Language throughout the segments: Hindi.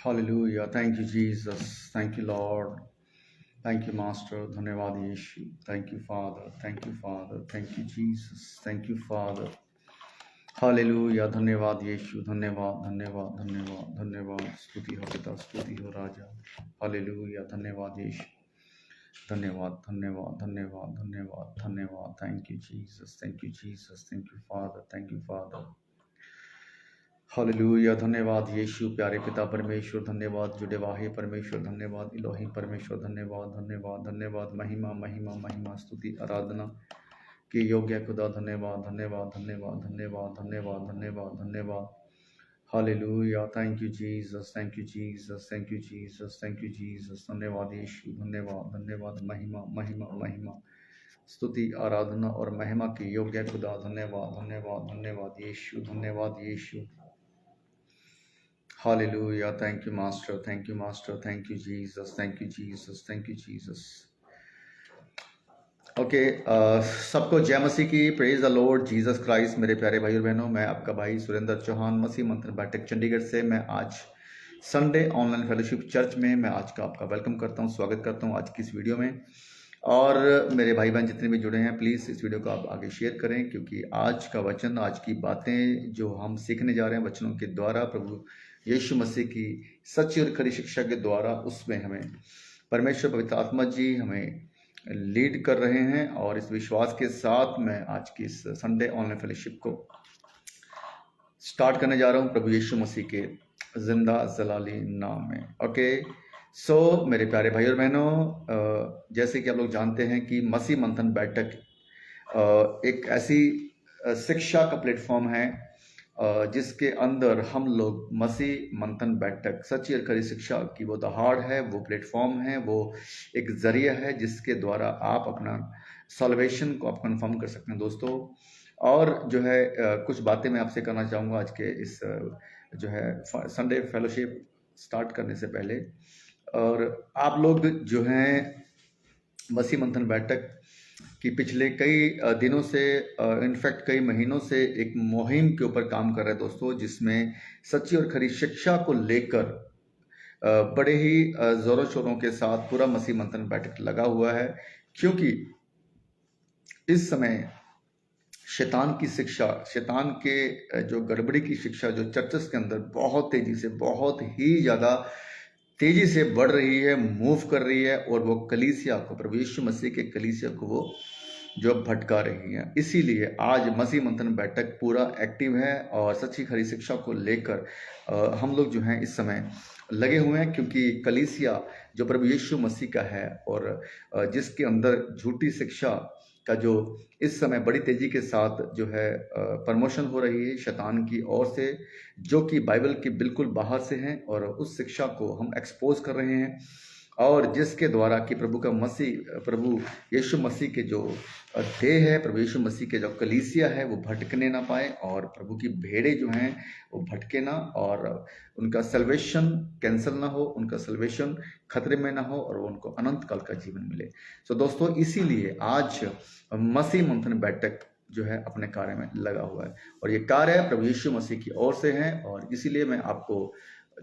Hallelujah. Thank you, Jesus. Thank you, Lord. Thank you, Master. धन्यवाद यीशु. Thank you, Father. Thank you, Father. Thank you, Jesus. Thank you, Father. Hallelujah. धन्यवाद यीशु. धन्यवाद, धन्यवाद, धन्यवाद, धन्यवाद. स्तुति हो पिता, स्तुति हो राजा. Hallelujah. धन्यवाद यीशु. धन्यवाद, धन्यवाद, धन्यवाद, धन्यवाद, धन्यवाद. Thank you, Jesus. Thank you, Jesus. Thank you, Father. Thank you, Father. Hallelujah. धन्यवाद यीशु. प्यारे पिता परमेश्वर धन्यवाद. जुड़े वाहे परमेश्वर धन्यवाद. इलोही परमेश्वर धन्यवाद, धन्यवाद, धन्यवाद. महिमा महिमा महिमा स्तुति आराधना के योग्य खुदा धन्यवाद, धन्यवाद, धन्यवाद, धन्यवाद, धन्यवाद, धन्यवाद, धन्यवाद. Hallelujah. Thank you Jesus, thank you Jesus, thank you Jesus, thank you Jesus. धन्यवाद यीशु. धन्यवाद, धन्यवाद. महिमा महिमा महिमा स्तुति आराधना और महिमा के योग्य खुदा धन्यवाद, धन्यवाद, धन्यवाद यीशु. धन्यवाद यीशु. Hallelujah. Thank you, Master. Thank you, Master. Thank you, Jesus. Thank you, Jesus. Thank you, Jesus. Okay सबको जय मसीह की. Praise the Lord Jesus Christ. मेरे प्यारे भाई और बहनों, मैं आपका भाई सुरेंद्र चौहान मसीह मंत्र बैठक चंडीगढ़ से. मैं आज संडे ऑनलाइन फेलोशिप चर्च में मैं आज का आपका वेलकम करता हूं, स्वागत करता हूं आज की इस वीडियो में. और मेरे भाई बहन जितने भी जुड़े हैं, प्लीज़ इस वीडियो को आप आगे शेयर करें, क्योंकि आज का वचन, आज की बातें जो हम सीखने जा रहे हैं वचनों के द्वारा, प्रभु यीशु मसीह की सच्ची और खरी शिक्षा के द्वारा, उसमें हमें परमेश्वर पवित्र आत्मा जी हमें लीड कर रहे हैं. और इस विश्वास के साथ मैं आज की इस संडे ऑनलाइन फेलोशिप को स्टार्ट करने जा रहा हूं प्रभु यीशु मसीह के जिंदा जलाली नाम में. ओके सो मेरे प्यारे भाई और बहनों, जैसे कि आप लोग जानते हैं कि मसीह मंथन बैठक एक ऐसी शिक्षा का प्लेटफॉर्म है जिसके अंदर हम लोग मसीह मंथन बैठक सच्ची और खरी शिक्षा की वो दहाड़ है, वो प्लेटफॉर्म है, वो एक जरिया है जिसके द्वारा आप अपना सॉल्वेशन को आप कंफर्म कर सकते हैं दोस्तों. और जो है कुछ बातें मैं आपसे करना चाहूँगा आज के इस जो है संडे फेलोशिप स्टार्ट करने से पहले. और आप लोग जो हैं मसीह मंथन बैठक कि पिछले कई दिनों से, इनफैक्ट कई महीनों से एक मुहिम के ऊपर काम कर रहे हैं दोस्तों, जिसमें सच्ची और खरी शिक्षा को लेकर बड़े ही जोरों शोरों के साथ पूरा मसीह मंथन बैठक लगा हुआ है. क्योंकि इस समय शैतान की शिक्षा, शैतान के जो गड़बड़ी की शिक्षा जो चर्चेस के अंदर बहुत तेजी से, बहुत ही ज़्यादा तेजी से बढ़ रही है, मूव कर रही है, और वो कलीसिया को, प्रभु यीशु मसीह के कलीसिया को वो जो भटका रही है. इसीलिए आज मसीह मंथन बैठक पूरा एक्टिव है और सच्ची खरी शिक्षा को लेकर हम लोग जो हैं इस समय लगे हुए हैं, क्योंकि कलीसिया जो प्रभु यीशु मसीह का है और जिसके अंदर झूठी शिक्षा का जो इस समय बड़ी तेजी के साथ जो है प्रमोशन हो रही है शैतान की ओर से, जो कि बाइबल के बिल्कुल बाहर से हैं, और उस शिक्षा को हम एक्सपोज कर रहे हैं, और जिसके द्वारा कि प्रभु यीशु मसीह के जो देह है, प्रभु यीशु मसीह के जो कलीसिया है, वो भटकने ना पाए, और प्रभु की भेड़ें जो हैं वो भटके ना, और उनका सल्वेशन कैंसल ना हो, उनका सल्वेशन खतरे में ना हो, और वो उनको अनंत काल का जीवन मिले. सो दोस्तों, इसीलिए आज मसीह मंथन बैठक जो है अपने कार्य में लगा हुआ है, और ये कार्य प्रभु यीशु मसीह की ओर से है. और इसीलिए मैं आपको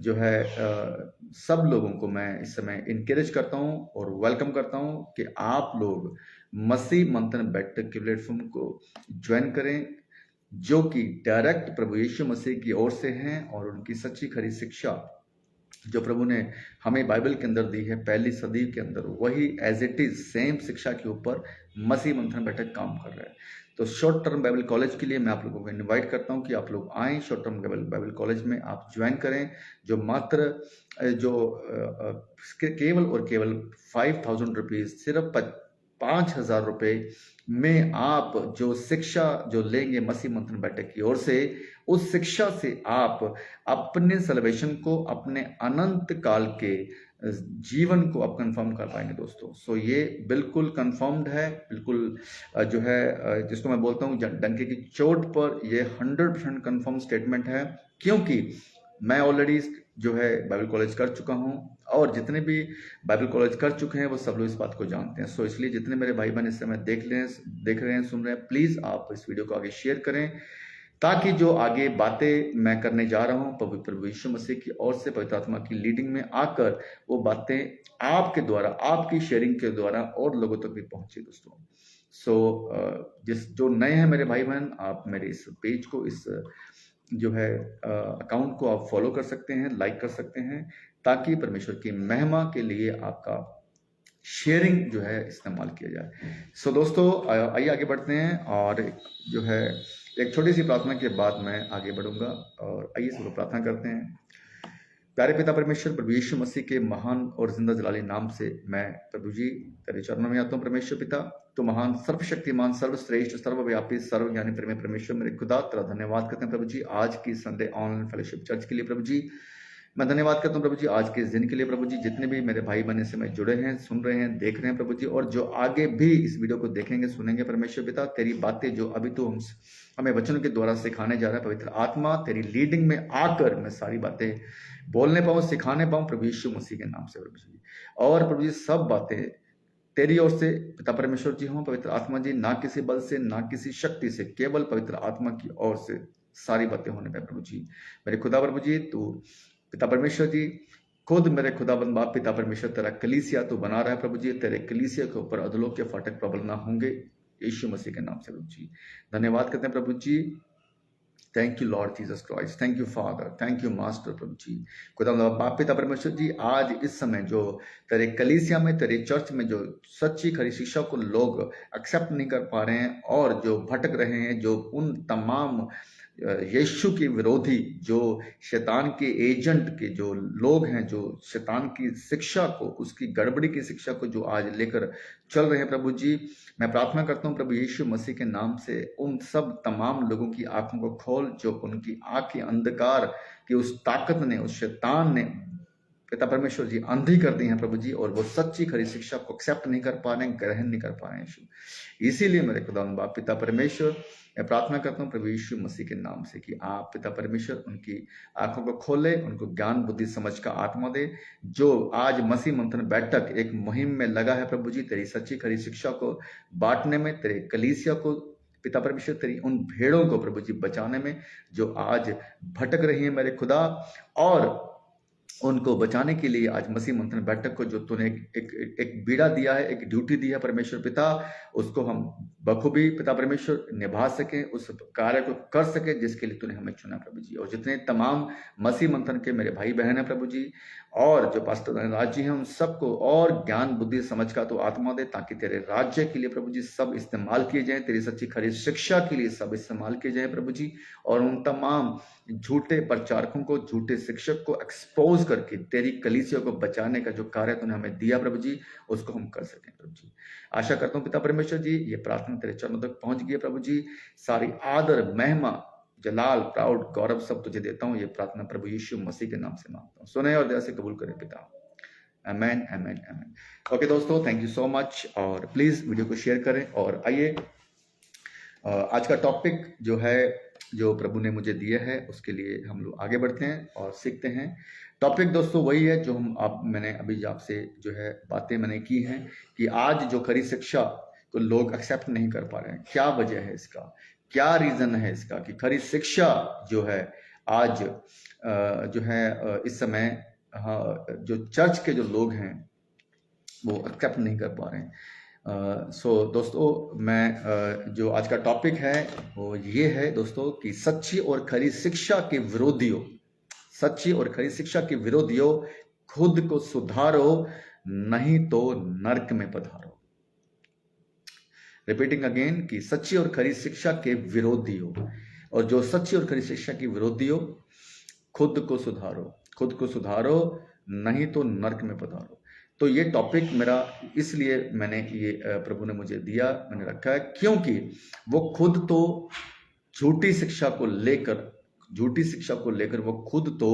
जो है सब लोगों को मैं इस समय इनकरेज करता हूं और वेलकम करता हूं कि आप लोग मसीह मंथन बैठक के प्लेटफॉर्म को ज्वाइन करें, जो कि डायरेक्ट प्रभु यीशु मसीह की ओर से हैं, और उनकी सच्ची खरी शिक्षा जो प्रभु ने हमें बाइबल के अंदर दी है पहली सदी के अंदर, वही एज इट इज सेम शिक्षा के ऊपर मसीह मंथन बैठक काम कर रहा है. तो शॉर्ट टर्म बाइबल कॉलेज के लिए मैं आप लोगों को इनवाइट करता हूं कि आप लोग आएँ, शॉर्ट टर्म बाइबल कॉलेज में आप ज्वाइन करें, जो मात्र जो केवल और केवल 5,000 रुपीज़, सिर्फ 5,000 रुपये में आप जो शिक्षा जो लेंगे मसीह मंथन बैठक की ओर से, उस शिक्षा से आप अपने सल्वेशन को, अपने अनंत काल के जीवन को आप कंफर्म कर पाएंगे दोस्तों. सो ये बिल्कुल कंफर्म्ड है, बिल्कुल जो है जिसको मैं बोलता हूँ डंके की चोट पर, ये 100% कंफर्म स्टेटमेंट है, क्योंकि मैं ऑलरेडी जो है बाइबल कॉलेज कर चुका हूँ, और जितने भी बाइबल कॉलेज कर चुके हैं वो सब लोग इस बात को जानते हैं. सो इसलिए जितने मेरे भाई बहन इस समय देख रहे हैं, सुन रहे हैं, प्लीज़ आप इस वीडियो को आगे शेयर करें, ताकि जो आगे बातें मैं करने जा रहा हूँ पवित्र प्रभु यीशु मसीह की ओर से पवित्र आत्मा की लीडिंग में आकर वो बातें आपके द्वारा, आपकी शेयरिंग के द्वारा और लोगों तक भी पहुंचे दोस्तों। जिस जो नए हैं मेरे भाई बहन, आप मेरे इस पेज को, इस जो है अकाउंट को आप फॉलो कर सकते हैं, लाइक कर सकते हैं, ताकि परमेश्वर की महिमा के लिए आपका शेयरिंग जो है इस्तेमाल किया जाए। दोस्तों आइए आगे बढ़ते हैं, और जो है एक छोटी सी प्रार्थना के बाद मैं आगे बढ़ूंगा, और आइए सब लोग प्रार्थना करते हैं। प्यारे पिता परमेश्वर, प्रभु यीशु मसीह के महान और जिंदा जलाली नाम से मैं प्रभु जी तेरे चरणों में आता हूँ। परमेश्वर पिता, तो महान, सर्वशक्तिमान, सर्वश्रेष्ठ, सर्वव्यापी, सर्वज्ञानी प्रेमी परमेश्वर मेरे खुदा, तेरा धन्यवाद करते हैं प्रभु जी आज की संडे ऑनलाइन फेलोशिप चर्च के लिए। प्रभु जी मैं धन्यवाद करता हूँ प्रभु जी आज के इस दिन के लिए। प्रभु जी जितने भी मेरे भाई बहन से मैं जुड़े हैं, सुन रहे हैं, देख रहे हैं प्रभु जी, और जो आगे भी इस वीडियो को देखेंगे, सुनेंगे, परमेश्वर पिता तेरी बातें जो अभी तो हमें वचनों के द्वारा सिखाने जा रहा है, पवित्र आत्मा तेरी लीडिंग में आकर मैं सारी बातें बोलने पाऊँ, सिखाने पाऊँ प्रभु यीशु मसीह के नाम से प्रभु जी। और प्रभु जी सब बातें तेरी ओर से पिता परमेश्वर जी हों, पवित्र आत्मा जी, ना किसी बल से, ना किसी शक्ति से, केवल पवित्र आत्मा की ओर से सारी बातें होने पाए प्रभु जी। मेरे खुदा प्रभु जी, तू पिता परमेश्वर जी खुद मेरे खुदाबंद बाप पिता परमेश्वर तेरा कलीसिया तो बना रहा है प्रभु जी। तेरे कलीसिया के ऊपर अधलोक के फाटक प्रबल ना होंगे, यीशु मसीह के नाम से प्रभु जी। धन्यवाद करते हैं प्रभु जी। Thank you Lord Jesus Christ, thank you father, thank you master प्रभु जी। खुदाबंद बाप पिता परमेश्वर जी, आज इस समय जो तेरे कलीसिया में, तेरे चर्च में जो सच्ची खरी शिक्षा को लोग एक्सेप्ट नहीं कर पा रहे हैं, और जो भटक रहे हैं, जो उन तमाम यीशु के विरोधी, जो शैतान के एजेंट के जो लोग हैं, जो शैतान की शिक्षा को, उसकी गड़बड़ी की शिक्षा को जो आज लेकर चल रहे हैं प्रभु जी, मैं प्रार्थना करता हूँ प्रभु यीशु मसीह के नाम से उन सब तमाम लोगों की आंखों को खोल, जो उनकी आंखें अंधकार की उस ताकत ने, उस शैतान ने पिता परमेश्वर जी अंधी कर दी हैं प्रभु जी, और वो सच्ची खरी शिक्षा को एक्सेप्ट नहीं कर पा रहे हैं, ग्रहण नहीं कर पा रहे हैं यीशु। इसीलिए मेरे खुदा बाप पिता परमेश्वर, मैं प्रार्थना करता हूँ प्रभु यीशु मसीह के नाम से कि आप पिता परमेश्वर उनकी आंखों को खोले, उनको ज्ञान बुद्धि समझ का आत्मा दे। जो आज मसीह मंथन बैठक एक मुहिम में लगा है प्रभु जी, तेरी सच्ची खरी शिक्षा को बांटने में, तेरे कलीसिया को पिता परमेश्वर, तेरी उन भेड़ों को प्रभु जी बचाने में, जो आज भटक रही है मेरे खुदा, और उनको बचाने के लिए आज मसीह मंथन बैठक को जो तूने एक बीड़ा दिया है, एक ड्यूटी दी है परमेश्वर पिता, उसको हम बखूबी पिता परमेश्वर निभा सके, उस कार्य को कर सके जिसके लिए तूने हमें चुना प्रभु जी। और जितने तमाम मसीह मंथन के मेरे भाई बहन है प्रभु जी, और जो पास्टर राज्य हैं, उन सबको और ज्ञान बुद्धि समझ का तो आत्मा दे, ताकि तेरे राज्य के लिए प्रभु जी सब इस्तेमाल किए जाएं, तेरी सच्ची खरी शिक्षा के लिए सब इस्तेमाल किए जाएं प्रभु जी। और उन तमाम झूठे प्रचारकों को, झूठे शिक्षक को एक्सपोज करके तेरी कलीसिया को बचाने का जो कार्य तूने हमें दिया प्रभु जी, उसको हम कर सकें प्रभु जी। आशा करता हूँ पिता परमेश्वर जी, ये प्रार्थना तेरे चरणों तक पहुंच गई है प्रभु जी। सारी आदर, महिमा, जलाल, प्राउड, गौरव सब तुझे देता हूँ। ये प्रार्थना प्रभु यीशु मसीह के नाम से मांगता हूँ, सुने और दया से कबूल करें पिता। आमेन, आमेन, आमेन। ओके दोस्तों, थैंक यू सो मच, और प्लीज वीडियो को शेयर करें। और आइए आज का टॉपिक जो है, जो प्रभु ने मुझे दिया है, उसके लिए हम लोग आगे बढ़ते हैं और सीखते हैं। टॉपिक दोस्तों वही है जो मैंने अभी आपसे जो है बातें मैंने की हैं, कि आज जो खरी शिक्षा को लोग एक्सेप्ट नहीं कर पा रहे हैं। क्या वजह है इसका, क्या रीजन है इसका, कि खरी शिक्षा जो है आज जो है इस समय जो चर्च के जो लोग हैं वो एक्सेप्ट नहीं कर पा रहे हैं। दोस्तों, मैं जो आज का टॉपिक है वो ये है दोस्तों, कि सच्ची और खरी शिक्षा के विरोधियों, सच्ची और खरी शिक्षा के विरोधियों, खुद को सुधारो, नहीं तो नरक में पधारो। रिपीटिंग अगेन, कि सच्ची और खरी शिक्षा के विरोधियों, और जो सच्ची और खरी शिक्षा के विरोधियों, खुद को सुधारो, खुद को सुधारो, नहीं तो नरक में पधारो। तो ये टॉपिक मेरा इसलिए मैंने ये प्रभु ने मुझे दिया, मैंने रखा है, क्योंकि वो खुद तो झूठी शिक्षा को लेकर वो खुद तो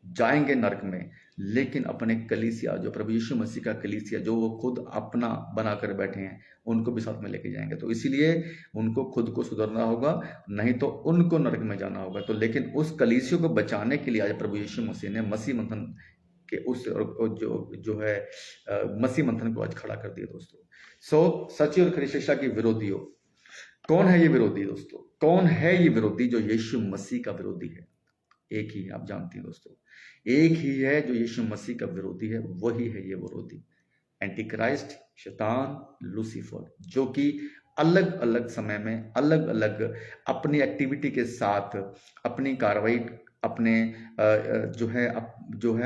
जाएंगे नरक में, लेकिन अपने कलीसिया, जो प्रभु यीशु मसीह का कलीसिया, जो वो खुद अपना बनाकर बैठे हैं, उनको भी साथ में लेके जाएंगे। तो इसीलिए उनको खुद को सुधरना होगा, नहीं तो उनको नरक में जाना होगा। तो लेकिन उस कलीसिया को बचाने के लिए आज प्रभु यीशु मसीह ने मसीह मंथन के उस जो है मसीह मंथन को आज खड़ा कर दिया दोस्तों। सच्ची और खरी शिक्षा के विरोधियों, कौन है ये विरोधी दोस्तों? कौन है ये विरोधी जो यीशु मसीह का विरोधी है? एक ही है, आप जानते हैं दोस्तों, एक ही है जो यीशु मसीह का विरोधी है, वही है ये विरोधी, एंटी क्राइस्ट, शैतान, लूसीफर, जो कि अलग अलग समय में अलग अलग अपनी एक्टिविटी के साथ अपनी कार्रवाई अपने जो है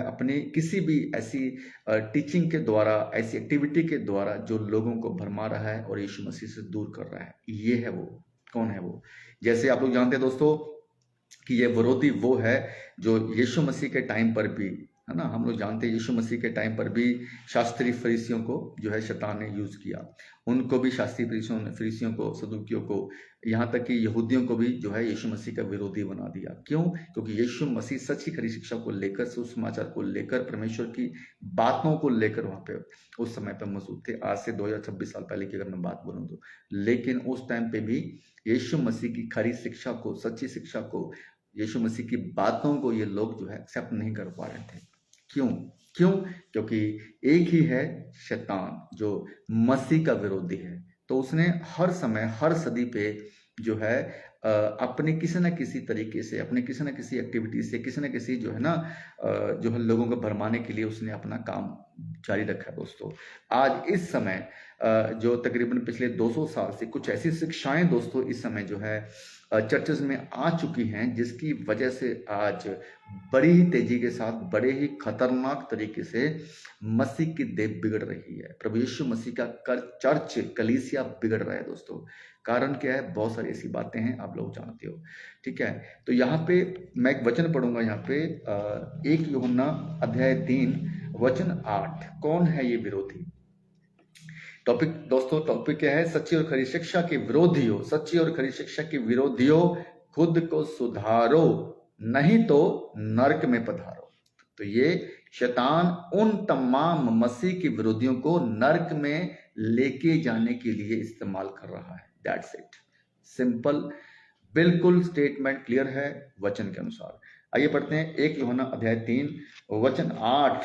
अपनी किसी भी ऐसी टीचिंग के द्वारा, ऐसी एक्टिविटी के द्वारा जो लोगों को भरमा रहा है और यीशु मसीह से दूर कर रहा है। ये है वो। कौन है वो? जैसे आप लोग जानते हैं दोस्तों कि ये विरोधी वो है जो यीशु मसीह के टाइम पर भी, है ना, हम लोग जानते हैं यीशु मसीह के टाइम पर भी शास्त्री फरीसियों को जो है शैतान ने यूज किया, उनको भी शास्त्री फरीसियों को, सदूकियों को, यहाँ तक कि यहूदियों को भी जो है यीशु मसीह का विरोधी बना दिया। क्यों? क्योंकि यीशु मसीह सच्ची खरी शिक्षा को लेकर, सुसमाचार को लेकर, परमेश्वर की बातों को लेकर वहां पे उस समय पे मौजूद थे। आज से 2026 साल पहले की अगर मैं बात बोलूँ तो, लेकिन उस टाइम पे भी यीशु मसीह की खरी शिक्षा को, सच्ची शिक्षा को, यीशु मसीह की बातों को ये लोग जो है एक्सेप्ट नहीं कर पा रहे थे। क्यों? क्यों? क्योंकि एक ही है शैतान जो मसीह का विरोधी है। तो उसने हर समय, हर सदी पे जो है अपने किसी न किसी तरीके से, अपने किसी न किसी एक्टिविटी से, किसी न किसी जो है ना जो है लोगों को भरमाने के लिए उसने अपना काम जारी रखा है दोस्तों। आज इस समय जो तकरीबन पिछले 200 साल से कुछ ऐसी शिक्षाएं दोस्तों इस समय जो है चर्चेस में आ चुकी हैं, जिसकी वजह से आज बड़ी ही तेजी के साथ, बड़े ही खतरनाक तरीके से मसीह की देह बिगड़ रही है। प्रभु यीशु मसीह का चर्च, कलीसिया बिगड़ रहा है दोस्तों। कारण क्या है? बहुत सारी ऐसी बातें हैं, आप लोग जानते हो, ठीक है। तो यहाँ पे मैं एक वचन पढ़ूंगा, यहाँ पे 1 यूहन्ना अध्याय 3 वचन 8। कौन है ये विरोधी? टॉपिक दोस्तों, टॉपिक क्या है? सच्ची और खरी शिक्षा के विरोधियों, सच्ची और खरी शिक्षा के विरोधियों, खुद को सुधारो, नहीं तो नरक में पधारो। तो ये शैतान उन तमाम मसीह के विरोधियों को नरक में लेके जाने के लिए इस्तेमाल कर रहा है। दैट्स इट, सिंपल, बिल्कुल स्टेटमेंट क्लियर है वचन के अनुसार। आइए पढ़ते हैं 1 यूहन्ना अध्याय 3 वचन 8।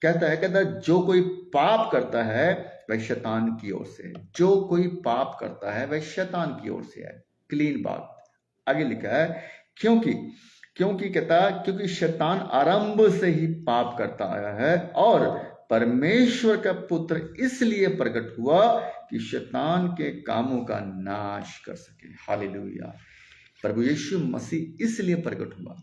कहता है जो कोई पाप करता है वह शैतान की ओर से है। जो कोई पाप करता है वह शैतान की ओर से है। क्लीन बात। आगे लिखा है क्योंकि कहता है क्योंकि शैतान आरंभ से ही पाप करता आया है और परमेश्वर का पुत्र इसलिए प्रकट हुआ कि शैतान के कामों का नाश कर सके। हालेलुया। प्रभु यीशु मसीह इसलिए प्रकट हुआ,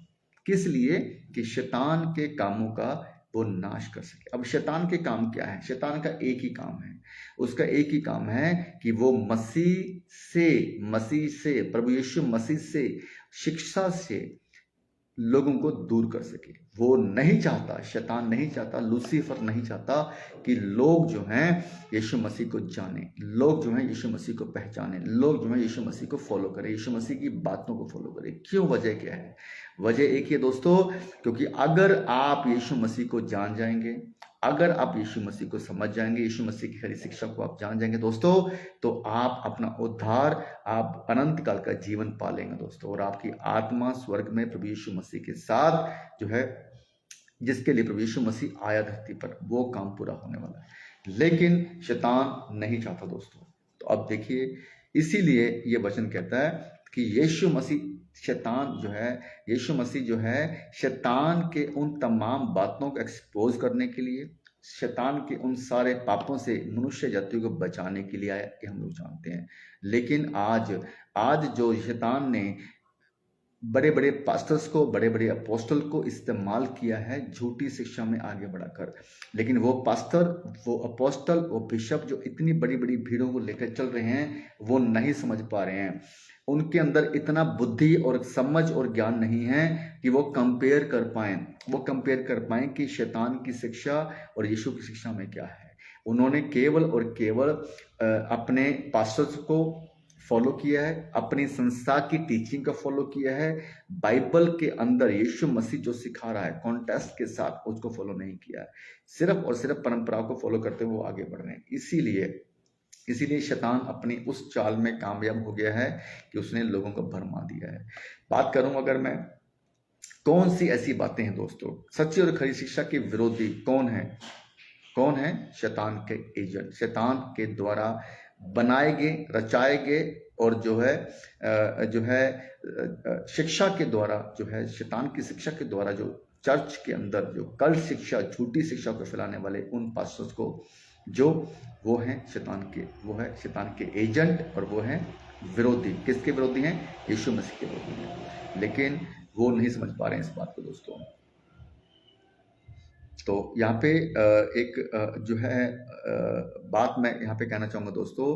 किस लिए? कि शैतान के कामों का वो नाश कर सके। अब शैतान के काम क्या है? शैतान का एक ही काम है, उसका एक ही काम है कि वो मसीह से प्रभु यीशु मसीह से, शिक्षा से लोगों को दूर कर सके। वो नहीं चाहता, शैतान नहीं चाहता, लूसीफर नहीं चाहता कि लोग जो हैं यीशु मसीह को जाने, लोग जो हैं यीशु मसीह को पहचाने, लोग जो हैं यीशु मसीह को फॉलो करें, यीशु मसीह की बातों को फॉलो करें। क्यों? वजह क्या है? वजह एक ही है दोस्तों, क्योंकि अगर आप यीशु मसीह को जान जाएंगे, अगर आप यीशु मसीह को समझ जाएंगे, यीशु मसीह की खरी शिक्षा को आप जान जाएंगे दोस्तों, तो आप अपना उद्धार, आप अनंत काल का जीवन पालेंगे दोस्तों, और आपकी आत्मा स्वर्ग में प्रभु यीशु मसीह के साथ जो है, जिसके लिए प्रभु यीशु मसीह आया धरती पर, वो काम पूरा होने वाला है। लेकिन शैतान नहीं चाहता दोस्तों। तो अब देखिए, इसीलिए ये वचन कहता है कि यीशु मसीह जो है शैतान के उन तमाम बातों को एक्सपोज करने के लिए, शैतान के उन सारे पापों से मनुष्य जाति को बचाने के लिए आया, कि हम लोग जानते हैं। लेकिन आज जो शैतान ने बड़े बड़े पास्टर्स को, बड़े बड़े अपोस्टल को इस्तेमाल किया है झूठी शिक्षा में आगे बढ़ाकर, लेकिन वो पास्टर, वो अपोस्टल, वो बिशप जो इतनी बड़ी बड़ी भीड़ों को लेकर चल रहे हैं, वो नहीं समझ पा रहे हैं। उनके अंदर इतना बुद्धि और समझ और ज्ञान नहीं है कि वो कंपेयर कर पाएं कि शैतान की शिक्षा और यीशु की शिक्षा में क्या है। उन्होंने केवल और केवल अपने पास्टर्स को फॉलो किया है, अपनी संस्था की टीचिंग का फॉलो किया है। बाइबल के अंदर यीशु मसीह जो सिखा रहा है कॉन्टेक्स्ट के साथ, उसको फॉलो नहीं किया है। सिर्फ और सिर्फ परंपराओं को फॉलो करते हुए वो आगे बढ़ रहे हैं। इसीलिए शैतान अपनी उस चाल में कामयाब हो गया है कि उसने लोगों को भरमा दिया है। बात करूं अगर मैं, कौन सी ऐसी बातें हैं दोस्तों? सच्ची और खरी शिक्षा के विरोधी कौन है? शैतान के एजेंट, शैतान के द्वारा बनाए गए, रचाए गए और जो है शिक्षा के द्वारा, जो है शैतान की शिक्षा के द्वारा, जो चर्च के अंदर जो कल शिक्षा, झूठी शिक्षा को फैलाने वाले उन पास्टर्स को, जो वो हैं शैतान के, वो है शैतान के एजेंट और वो हैं विरोधी। किसके विरोधी हैं? यीशु मसीह के विरोधी हैं। लेकिन वो नहीं समझ पा रहे हैं इस बात को दोस्तों। तो यहाँ पे एक जो है बात मैं यहाँ पे कहना चाहूँगा दोस्तों।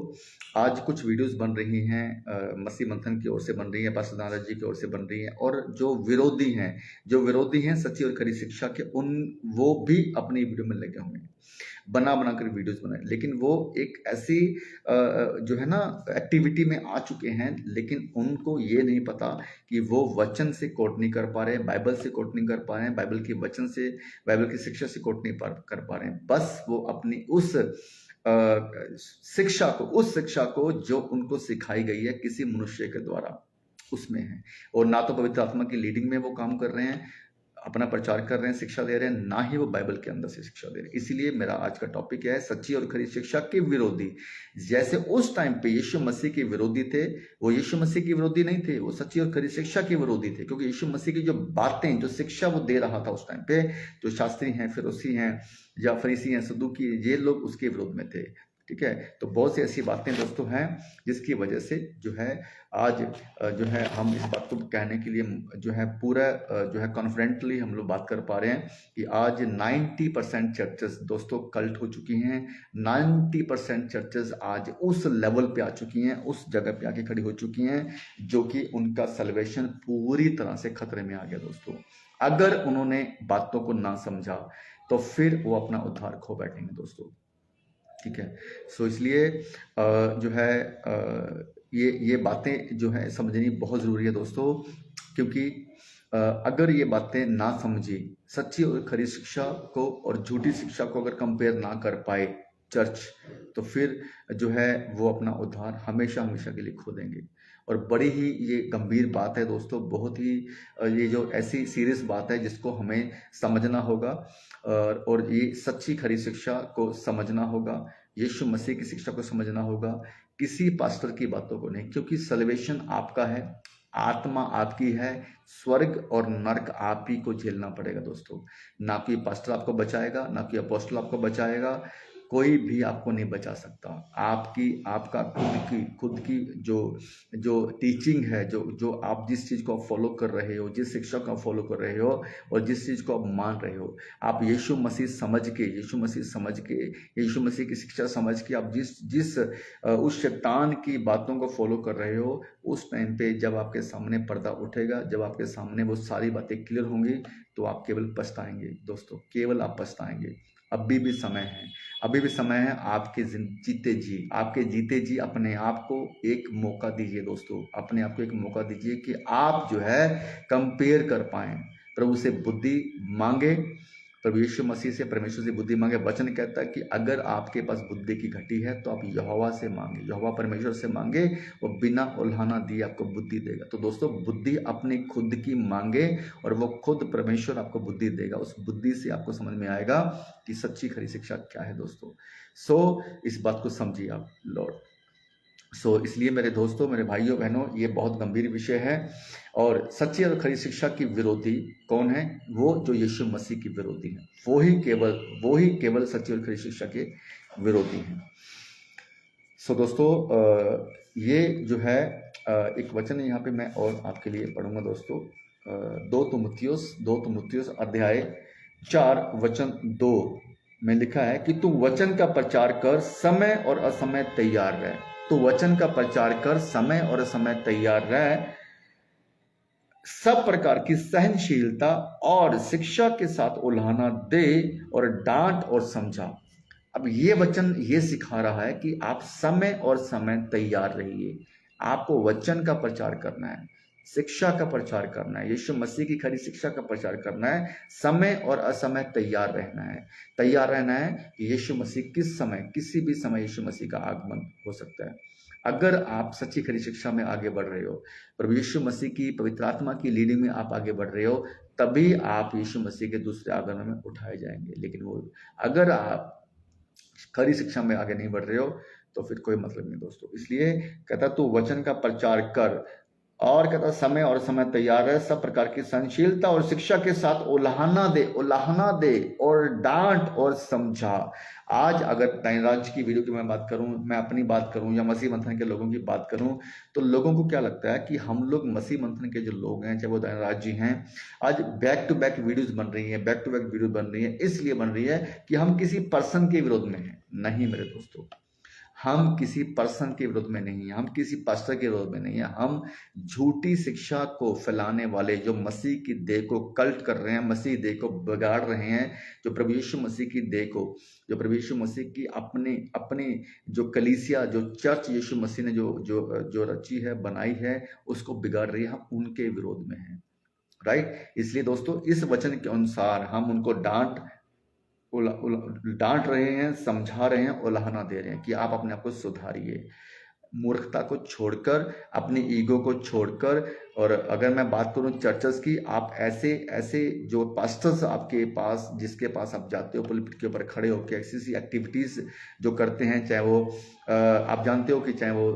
आज कुछ वीडियोस बन रही हैं, मसीह मंथन की ओर से बन रही है, पास्टर नारद जी की ओर से बन रही है, और जो विरोधी हैं सच्ची और खरी शिक्षा के, वो भी अपनी वीडियो में लगे हुए हैं, बना कर वीडियोस बनाए। लेकिन वो एक ऐसी जो है ना एक्टिविटी में आ चुके हैं, लेकिन उनको ये नहीं पता कि वो वचन से कोट नहीं कर पा रहे हैं, बाइबल से कोट नहीं कर पा रहे हैं, बाइबल के वचन से, बाइबल की शिक्षा से कोट नहीं कर पा रहे हैं। बस वो अपनी उस शिक्षा को जो उनको सिखाई गई है किसी मनुष्य के द्वारा, उसमें है। और ना तो पवित्र आत्मा की लीडिंग में वो काम कर रहे हैं, अपना प्रचार कर रहे हैं, शिक्षा दे रहे हैं, ना ही वो बाइबल के अंदर से शिक्षा दे रहे हैं। इसीलिए मेरा आज का टॉपिक है सच्ची और खरी शिक्षा के विरोधी। जैसे उस टाइम पे यीशु मसीह के विरोधी थे, वो यीशु मसीह के विरोधी नहीं थे, वो सच्ची और खरी शिक्षा के विरोधी थे। क्योंकि यीशु मसीह की जो बातें, जो शिक्षा वो दे रहा था उस टाइम पे, जो शास्त्री हैं, फिरोसी हैं, या फरीसी हैं, सदूकी, ये लोग उसके विरोध में थे। ठीक है। तो बहुत सी ऐसी बातें दोस्तों हैं जिसकी वजह से जो है आज जो है हम इस बात को कहने के लिए जो है पूरा जो है कॉन्फिडेंटली हम लोग बात कर पा रहे हैं कि आज 90% चर्चेस दोस्तों कल्ट हो चुकी हैं। 90% चर्चेस आज उस लेवल पे आ चुकी हैं, उस जगह पे आके खड़ी हो चुकी हैं, जो कि उनका सल्वेशन पूरी तरह से खतरे में आ गया दोस्तों। अगर उन्होंने बातों को ना समझा तो फिर वो अपना उद्धार खो बैठेंगे दोस्तों। ठीक है। सो इसलिए जो है ये बातें जो है समझनी बहुत ज़रूरी है दोस्तों। क्योंकि अगर ये बातें ना समझी, सच्ची और खरी शिक्षा को और झूठी शिक्षा को अगर कंपेयर ना कर पाए चर्च, तो फिर जो है वो अपना उद्धार हमेशा हमेशा के लिए खो देंगे। और बड़ी ही ये गंभीर बात है दोस्तों, बहुत ही ये जो ऐसी सीरियस बात है जिसको हमें समझना होगा, और ये सच्ची खरी शिक्षा को समझना होगा, यीशु मसीह की शिक्षा को समझना होगा, किसी पास्टर की बातों को नहीं। क्योंकि सल्वेशन आपका है, आत्मा आपकी है, स्वर्ग और नरक आप ही को झेलना पड़ेगा दोस्तों। ना कि पास्टर आपको बचाएगा, ना कि अपोस्टल आपको बचाएगा, कोई भी आपको नहीं बचा सकता। आपका खुद की जो टीचिंग है, जो आप जिस चीज़ को आप फॉलो कर रहे हो, जिस शिक्षा को आप फॉलो कर रहे हो, और जिस चीज़ को आप मान रहे हो, आप यीशु मसीह समझ के, यीशु मसीह की शिक्षा समझ के आप जिस उस शैतान की बातों को फॉलो कर रहे हो, उस टाइम पे जब आपके सामने पर्दा उठेगा, जब आपके सामने वो सारी बातें क्लियर होंगी, तो आप केवल पछताएंगे दोस्तों, केवल आप पछताएंगे। अभी भी समय है, अभी भी समय है। आपके जीते जी अपने आप को एक मौका दीजिए दोस्तों, अपने आप को एक मौका दीजिए कि आप जो है कंपेयर कर पाएं। प्रभु से बुद्धि मांगे, प्रभु यीशु मसीह से, परमेश्वर से बुद्धि मांगे। वचन कहता है कि अगर आपके पास बुद्धि की घटी है तो आप यहोवा से मांगे, यहोवा परमेश्वर से मांगे, वो बिना उल्हाना दिए आपको बुद्धि देगा। तो दोस्तों बुद्धि अपनी खुद की मांगे और वो खुद परमेश्वर आपको बुद्धि देगा। उस बुद्धि से आपको समझ में आएगा कि सच्ची खरी शिक्षा क्या है दोस्तों। सो इस बात को समझिए आप लॉर्ड। इसलिए मेरे दोस्तों, मेरे भाइयों बहनों, ये बहुत गंभीर विषय है। और सच्ची और खरी शिक्षा की विरोधी कौन है? वो जो यीशु मसीह की विरोधी है, वो ही केवल सच्ची और खरी शिक्षा के विरोधी हैं। दोस्तों ये जो है एक वचन यहाँ पे मैं और आपके लिए पढ़ूंगा दोस्तों। 2 तिमुथियुस अध्याय 4 वचन 2 में लिखा है कि तू वचन का प्रचार कर, समय और असमय तैयार रह। तो वचन का प्रचार कर, समय और समय तैयार रह, सब प्रकार की सहनशीलता और शिक्षा के साथ उल्हाना दे और डांट और समझा। अब ये वचन ये सिखा रहा है कि आप समय और समय तैयार रहिए। आपको वचन का प्रचार करना है, शिक्षा का प्रचार करना है, यीशु मसीह की खरी शिक्षा का प्रचार करना है। समय और असमय तैयार रहना है कि यीशु मसीह किस समय, किसी भी समय यीशु मसीह का आगमन हो सकता है। अगर आप सच्ची खरी शिक्षा में आगे बढ़ रहे हो, प्रभु यीशु मसीह की पवित्र आत्मा की लीडिंग में आप आगे बढ़ रहे हो, तभी आप यीशु मसीह के दूसरे आगमन में उठाए जाएंगे। लेकिन वो अगर आप खरी शिक्षा में आगे नहीं बढ़ रहे हो, तो फिर कोई मतलब नहीं दोस्तों। इसलिए कहता तू वचन का प्रचार कर, और कहता समय और समय तैयार है, सब प्रकार की सहनशीलता और शिक्षा के साथ उलाहना दे और डांट और समझा। आज अगर नयनराज की वीडियो की मैं बात करूं, मैं अपनी बात करूं या मसीह मंथन के लोगों की बात करूं, तो लोगों को क्या लगता है कि हम लोग मसीह मंथन के जो लोग हैं, चाहे वो नयनराज जी हैं, आज बैक टू बैक वीडियोस बन रही हैं, बैक टू बैक वीडियो बन रही है, इसलिए बन रही है कि हम किसी पर्सन के विरोध में हैं। नहीं मेरे दोस्तों, हम किसी पर्सन के विरोध में नहीं है, हम किसी पास्टर के विरोध में नहीं है। हम झूठी शिक्षा को फैलाने वाले जो मसीह की देह को कल्ट कर रहे हैं, मसीह देह को बिगाड़ रहे हैं, जो प्रभु यीशु मसीह की देह को, जो प्रभु यीशु मसीह की अपनी अपनी जो कलीसिया, जो चर्च यीशु मसीह ने जो जो जो रची है, बनाई है, उसको बिगाड़ रही है, हम उनके विरोध में हैं। राइट। इसलिए दोस्तों इस वचन के अनुसार हम उनको डांट रहे हैं, समझा रहे हैं, उलाहना दे रहे हैं कि आप अपने आप को सुधारिए, मूर्खता को छोड़कर, अपनी ईगो को छोड़कर। और अगर मैं बात करूं चर्चेस की, आप ऐसे ऐसे जो पास्टर्स आपके पास, जिसके पास आप जाते हो, पुलपिट के ऊपर खड़े होकर ऐसी एक्टिविटीज जो करते हैं, चाहे वो आप जानते हो कि चाहे वो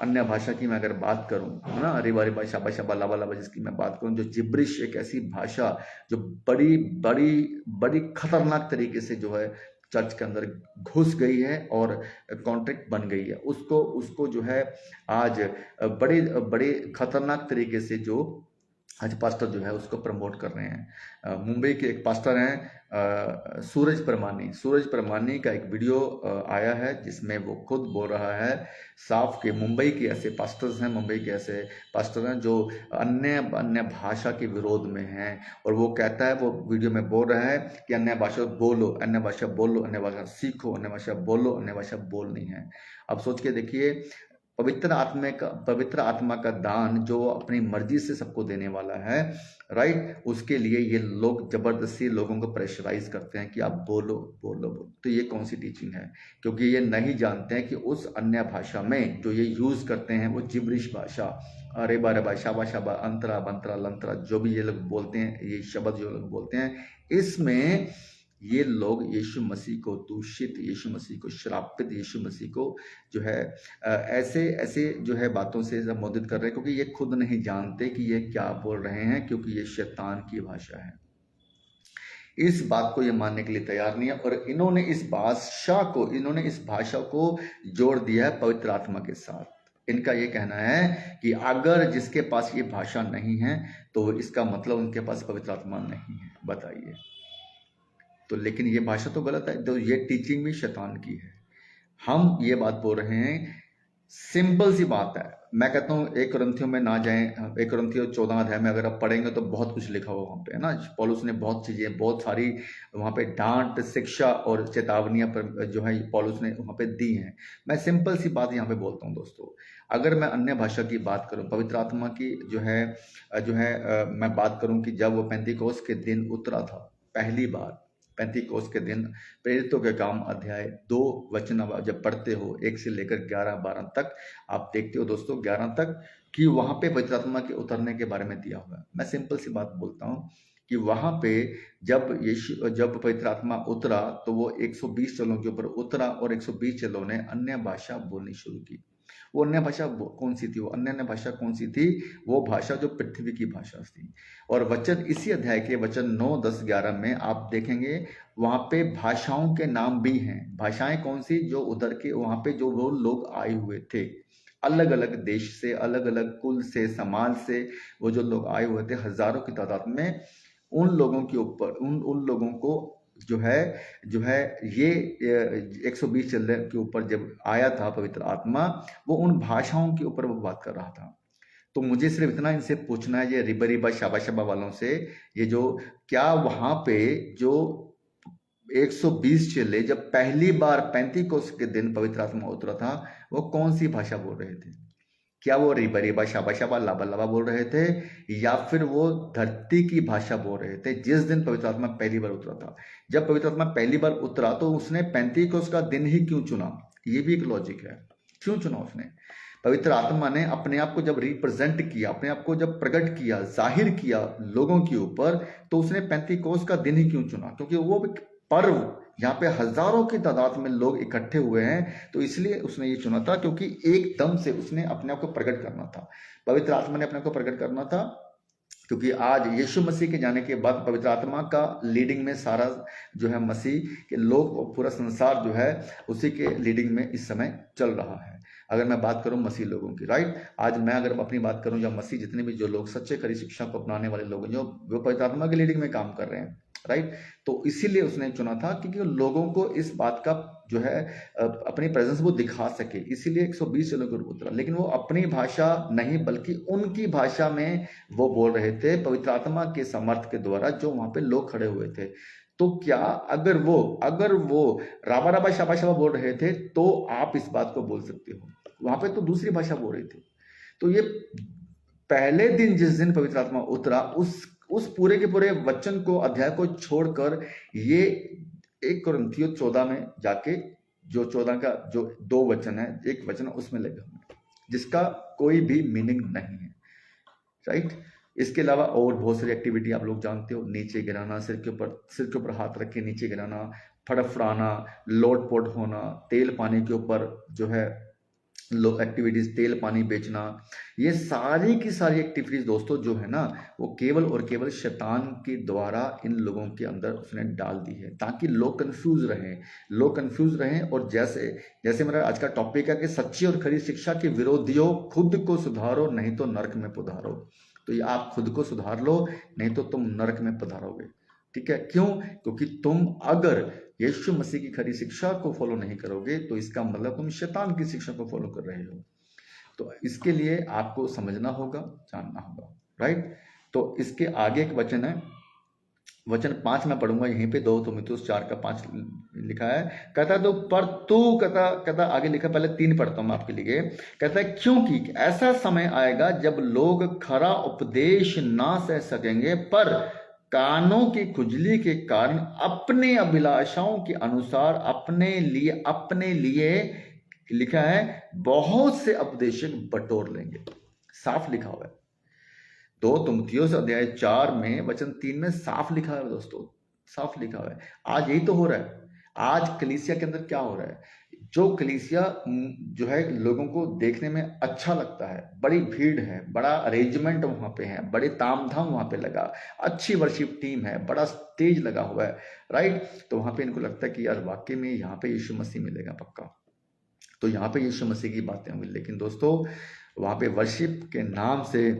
अन्य भाषा की मैं अगर बात करूं, है ना, रिबा रिबा शाबा शाबा लाबा लाबा जिसकी मैं बात करूं, जो जिब्रिश, एक ऐसी भाषा जो बड़ी बड़ी बड़ी खतरनाक तरीके से जो है चर्च के अंदर घुस गई है और कॉन्ट्रैक्ट बन गई है, उसको उसको जो है आज बड़े बड़े खतरनाक तरीके से जो आज पास्टर जो है उसको प्रमोट कर रहे हैं। मुंबई के एक पास्टर हैं सूरज परमानी का एक वीडियो आया है जिसमें वो खुद बोल रहा है साफ कि मुंबई के ऐसे पास्टर्स हैं, मुंबई के ऐसे पास्टर हैं जो अन्य अन्य भाषा के विरोध में हैं। और वो कहता है, वो वीडियो में बोल रहा है कि अन्य भाषा बोलो, अन्य भाषा बोलो, अन्य भाषा सीखो, अन्य भाषा बोलो, अन्य भाषा बोलनी है। अब सोच के देखिए, पवित्र आत्मा का दान जो अपनी मर्जी से सबको देने वाला है, राइट, उसके लिए ये लोग जबरदस्ती लोगों को प्रेशराइज करते हैं कि आप बोलो बोलो बोलो। तो ये कौन सी टीचिंग है? क्योंकि ये नहीं जानते हैं कि उस अन्य भाषा में जो ये यूज करते हैं वो जिब्रिश भाषा, अरे बारे शाबा शाबा, अंतरा बंतरा लंतरा, जो भी ये लोग बोलते हैं, ये शब्द जो लोग बोलते हैं, इसमें ये लोग यीशु मसीह को दूषित, यीशु मसीह को श्रापित, यीशु मसीह को जो है ऐसे ऐसे जो है बातों से संबोधित कर रहे हैं, क्योंकि ये खुद नहीं जानते कि ये क्या बोल रहे हैं, क्योंकि ये शैतान की भाषा है। इस बात को ये मानने के लिए तैयार नहीं है, और इन्होंने इस भाषा को जोड़ दिया है पवित्र आत्मा के साथ। इनका ये कहना है कि अगर जिसके पास ये भाषा नहीं है तो इसका मतलब उनके पास पवित्र आत्मा नहीं है। बताइए। तो लेकिन ये भाषा तो गलत है, तो ये टीचिंग भी शैतान की है। हम ये बात बोल रहे हैं, सिंपल सी बात है। मैं कहता हूँ 1 कुरिन्थियों में ना जाएं, 1 कुरिन्थियों 14 अध्याय में अगर आप पढ़ेंगे तो बहुत कुछ लिखा हुआ वहाँ पे, है ना। पौलुस ने बहुत चीजें, बहुत सारी वहाँ पे डांट, शिक्षा और चेतावनियां पर जो है पौलुस ने वहाँ पे दी हैं। मैं सिंपल सी बात यहाँ पे बोलता हूँ दोस्तों, अगर मैं अन्य भाषा की बात करूँ, पवित्र आत्मा की जो है मैं बात करूँ कि जब वो पेंतीकोस्त के दिन उतरा था पहली बार, पेंतीकोस्त के दिन, प्रेरितों के काम अध्याय 2 वचन जब पढ़ते हो 1 से लेकर 11-12 तक, आप देखते हो दोस्तों 11 तक, कि वहां पे पवित्र आत्मा के उतरने के बारे में दिया हुआ है। मैं सिंपल सी बात बोलता हूँ कि वहां पे जब पवित्र आत्मा उतरा तो वो 120 चेलों के ऊपर उतरा और 120 चेलों ने अन्य भाषा बोलनी शुरू की। वो अन्य भाषा कौन सी थी? वो अन्य भाषा कौन सी थी? वो भाषा जो पृथ्वी की भाषा थी। और वचन इसी अध्याय के वचन 9, 10, 11 में आप देखेंगे वहां पे भाषाओं के नाम भी हैं। भाषाएं कौन सी? जो उधर के वहां पे जो वो लोग आए हुए थे, अलग अलग देश से, अलग अलग कुल से, समाज से, वो जो लोग आए हुए थे हजारों की तादाद में, उन लोगों के ऊपर उन लोगों को जो है ये 120 चेले के ऊपर जब आया था पवित्र आत्मा, वो उन भाषाओं के ऊपर वो बात कर रहा था। तो मुझे सिर्फ इतना इनसे पूछना है, ये रिबा रिबा शाबा शाबा वालों से, ये जो क्या वहां पे जो 120 चेले जब पहली बार पेंतीकोस्त के दिन पवित्र आत्मा उतरा था, वो कौन सी भाषा बोल रहे थे? क्या वो रिबा रिबा शाबा शाबा लाबा लाबा बोल रहे थे, या फिर वो धरती की भाषा बोल रहे थे जिस दिन पवित्र आत्मा पहली बार उतरा था? जब पवित्र आत्मा पहली बार उतरा तो उसने पेंतीकोस्त का दिन ही क्यों चुना? ये भी एक लॉजिक है, क्यों चुना उसने? पवित्र आत्मा ने अपने आप को जब रिप्रेजेंट किया, अपने आप को जब प्रकट किया, जाहिर किया लोगों के ऊपर, तो उसने पेंतीकोस्त का दिन ही क्यों चुना? क्योंकि वो पर्व, यहाँ पे हजारों की तादाद में लोग इकट्ठे हुए हैं, तो इसलिए उसने ये चुना था, क्योंकि एकदम से उसने अपने आप को प्रकट करना था, पवित्र आत्मा ने अपने आप को प्रकट करना था। क्योंकि आज यीशु मसीह के जाने के बाद पवित्र आत्मा का लीडिंग में सारा जो है मसीह के लोग, पूरा संसार जो है उसी के लीडिंग में इस समय चल रहा है। अगर मैं बात करूं मसीह लोगों की, राइट, आज मैं अगर अपनी बात करूं, या मसीह जितने भी जो लोग सच्चे खरी शिक्षा को अपनाने वाले लोग हैं, जो वो पवित्र आत्मा के लीडिंग में काम कर रहे हैं, राइट, तो इसीलिए उसने चुना था क्योंकि लोगों को इस बात का जो है अपनी प्रेजेंस वो दिखा सके, इसीलिए 120 चलो के उतरा। लेकिन वो अपनी भाषा नहीं बल्कि उनकी भाषा में वो बोल रहे थे, पवित्र आत्मा के सामर्थ के द्वारा जो वहां पे लोग खड़े हुए थे। तो क्या अगर वो राबा राबा शाबा शाबा बोल रहे थे तो आप इस बात को बोल सकते हो, वहां पे तो दूसरी भाषा बोल रही थी। तो ये पहले दिन जिस दिन पवित्र आत्मा उतरा, उस पूरे के पूरे वचन को, अध्याय को छोड़कर ये 1 कुरिन्थियों 14 में जाके जो 14 का जो 2 वचन है, एक वचन उसमें लगे हुए, जिसका कोई भी मीनिंग नहीं है, राइट। इसके अलावा और बहुत सारी एक्टिविटी आप लोग जानते हो, नीचे गिराना, सिर के ऊपर हाथ रख के नीचे गिराना, फड़फड़ाना, लोट पोट होना, तेल पानी के ऊपर जो है लोग एक्टिविटीज, तेल पानी बेचना, ये सारी की सारी एक्टिविटीज दोस्तों जो है ना, वो केवल और केवल शैतान के द्वारा इन लोगों के अंदर उसने डाल दी है, ताकि लोग कंफ्यूज रहें। और जैसे मेरा आज का टॉपिक है कि सच्ची और खरी शिक्षा के विरोधियों, खुद को सुधारो नहीं तो नरक में पधारो। तो ये आप खुद को सुधार लो, नहीं तो तुम नरक में पधारोगे, ठीक है। क्यों? क्योंकि तुम अगर यीशु मसीह की खरी शिक्षा को फॉलो नहीं करोगे तो इसका मतलब तुम शैतान की शिक्षा को फॉलो कर रहे हो। तो इसके लिए आपको समझना होगा, जानना होगा, राइट। तो इसके आगे एक वचन है, वचन 5 में पढ़ूंगा यहीं पे, 2 तीमुथियुस 4 का 5 लिखा है। कहता है तो पर तू कहता आगे लिखा, पहले 3 पढ़ता हूं मैं आपके लिए। कहता है क्योंकि ऐसा समय आएगा जब लोग खरा उपदेश ना सह सकेंगे, पर कानों की खुजली के कारण अपने अभिलाषाओं के अनुसार अपने लिए लिखा है बहुत से उपदेशक बटोर लेंगे। साफ लिखा हुआ है, 2 तीमुथियुस अध्याय 4 में वचन 3 में साफ लिखा है दोस्तों, साफ लिखा हुआ है। आज यही तो हो रहा है। आज कलीसिया के अंदर क्या हो रहा है, जो कलीसिया जो है लोगों को देखने में अच्छा लगता है, बड़ी भीड़ है, बड़ा अरेंजमेंट वहां पे है, बड़े तामझाम वहां पे लगा, अच्छी वर्शिप टीम है, बड़ा स्टेज लगा हुआ है, राइट। तो वहां पे इनको लगता है कि यार वाकई में यहाँ पे यीशु मसीह मिलेगा पक्का, तो यहाँ पे यीशु मसीह की बातें होंगी। लेकिन दोस्तों वहां पे वर्शिप के नाम से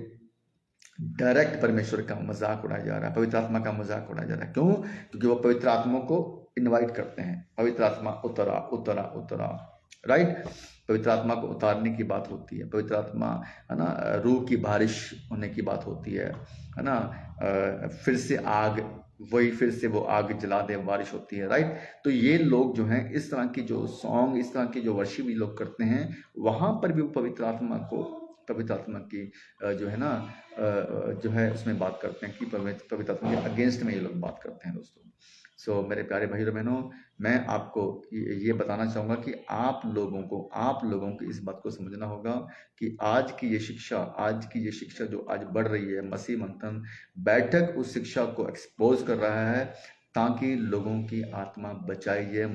डायरेक्ट परमेश्वर का मजाक उड़ाया जा रहा है, पवित्र आत्मा का मजाक उड़ाया जा रहा है। क्यों? क्योंकि वो पवित्र आत्मा को इनवाइट करते हैं, पवित्र आत्मा उतरा उतरा उतरा, राइट। पवित्र आत्मा को उतारने की बात होती है, पवित्र आत्मा है ना, रूह की बारिश होने की बात होती है ना, फिर से आग, वही फिर से वो आग जला दे, बारिश होती है, राइट। तो ये लोग जो हैं इस तरह की जो सॉन्ग, इस तरह की जो वर्शिप भी लोग करते हैं, वहां पर भी वो पवित्र आत्मा की जो है ना जो है उसमें बात करते हैं कि पवित्र आत्मा के अगेंस्ट में ये लोग बात करते हैं दोस्तों। सो मेरे प्यारे भाई और बहनों, मैं आपको ये बताना चाहूँगा कि आप लोगों को इस बात को समझना होगा कि आज की ये शिक्षा जो आज बढ़ रही है, मसीह मंथन बैठक उस शिक्षा को एक्सपोज कर रहा है, ताकि लोगों की आत्मा बचाई जाए।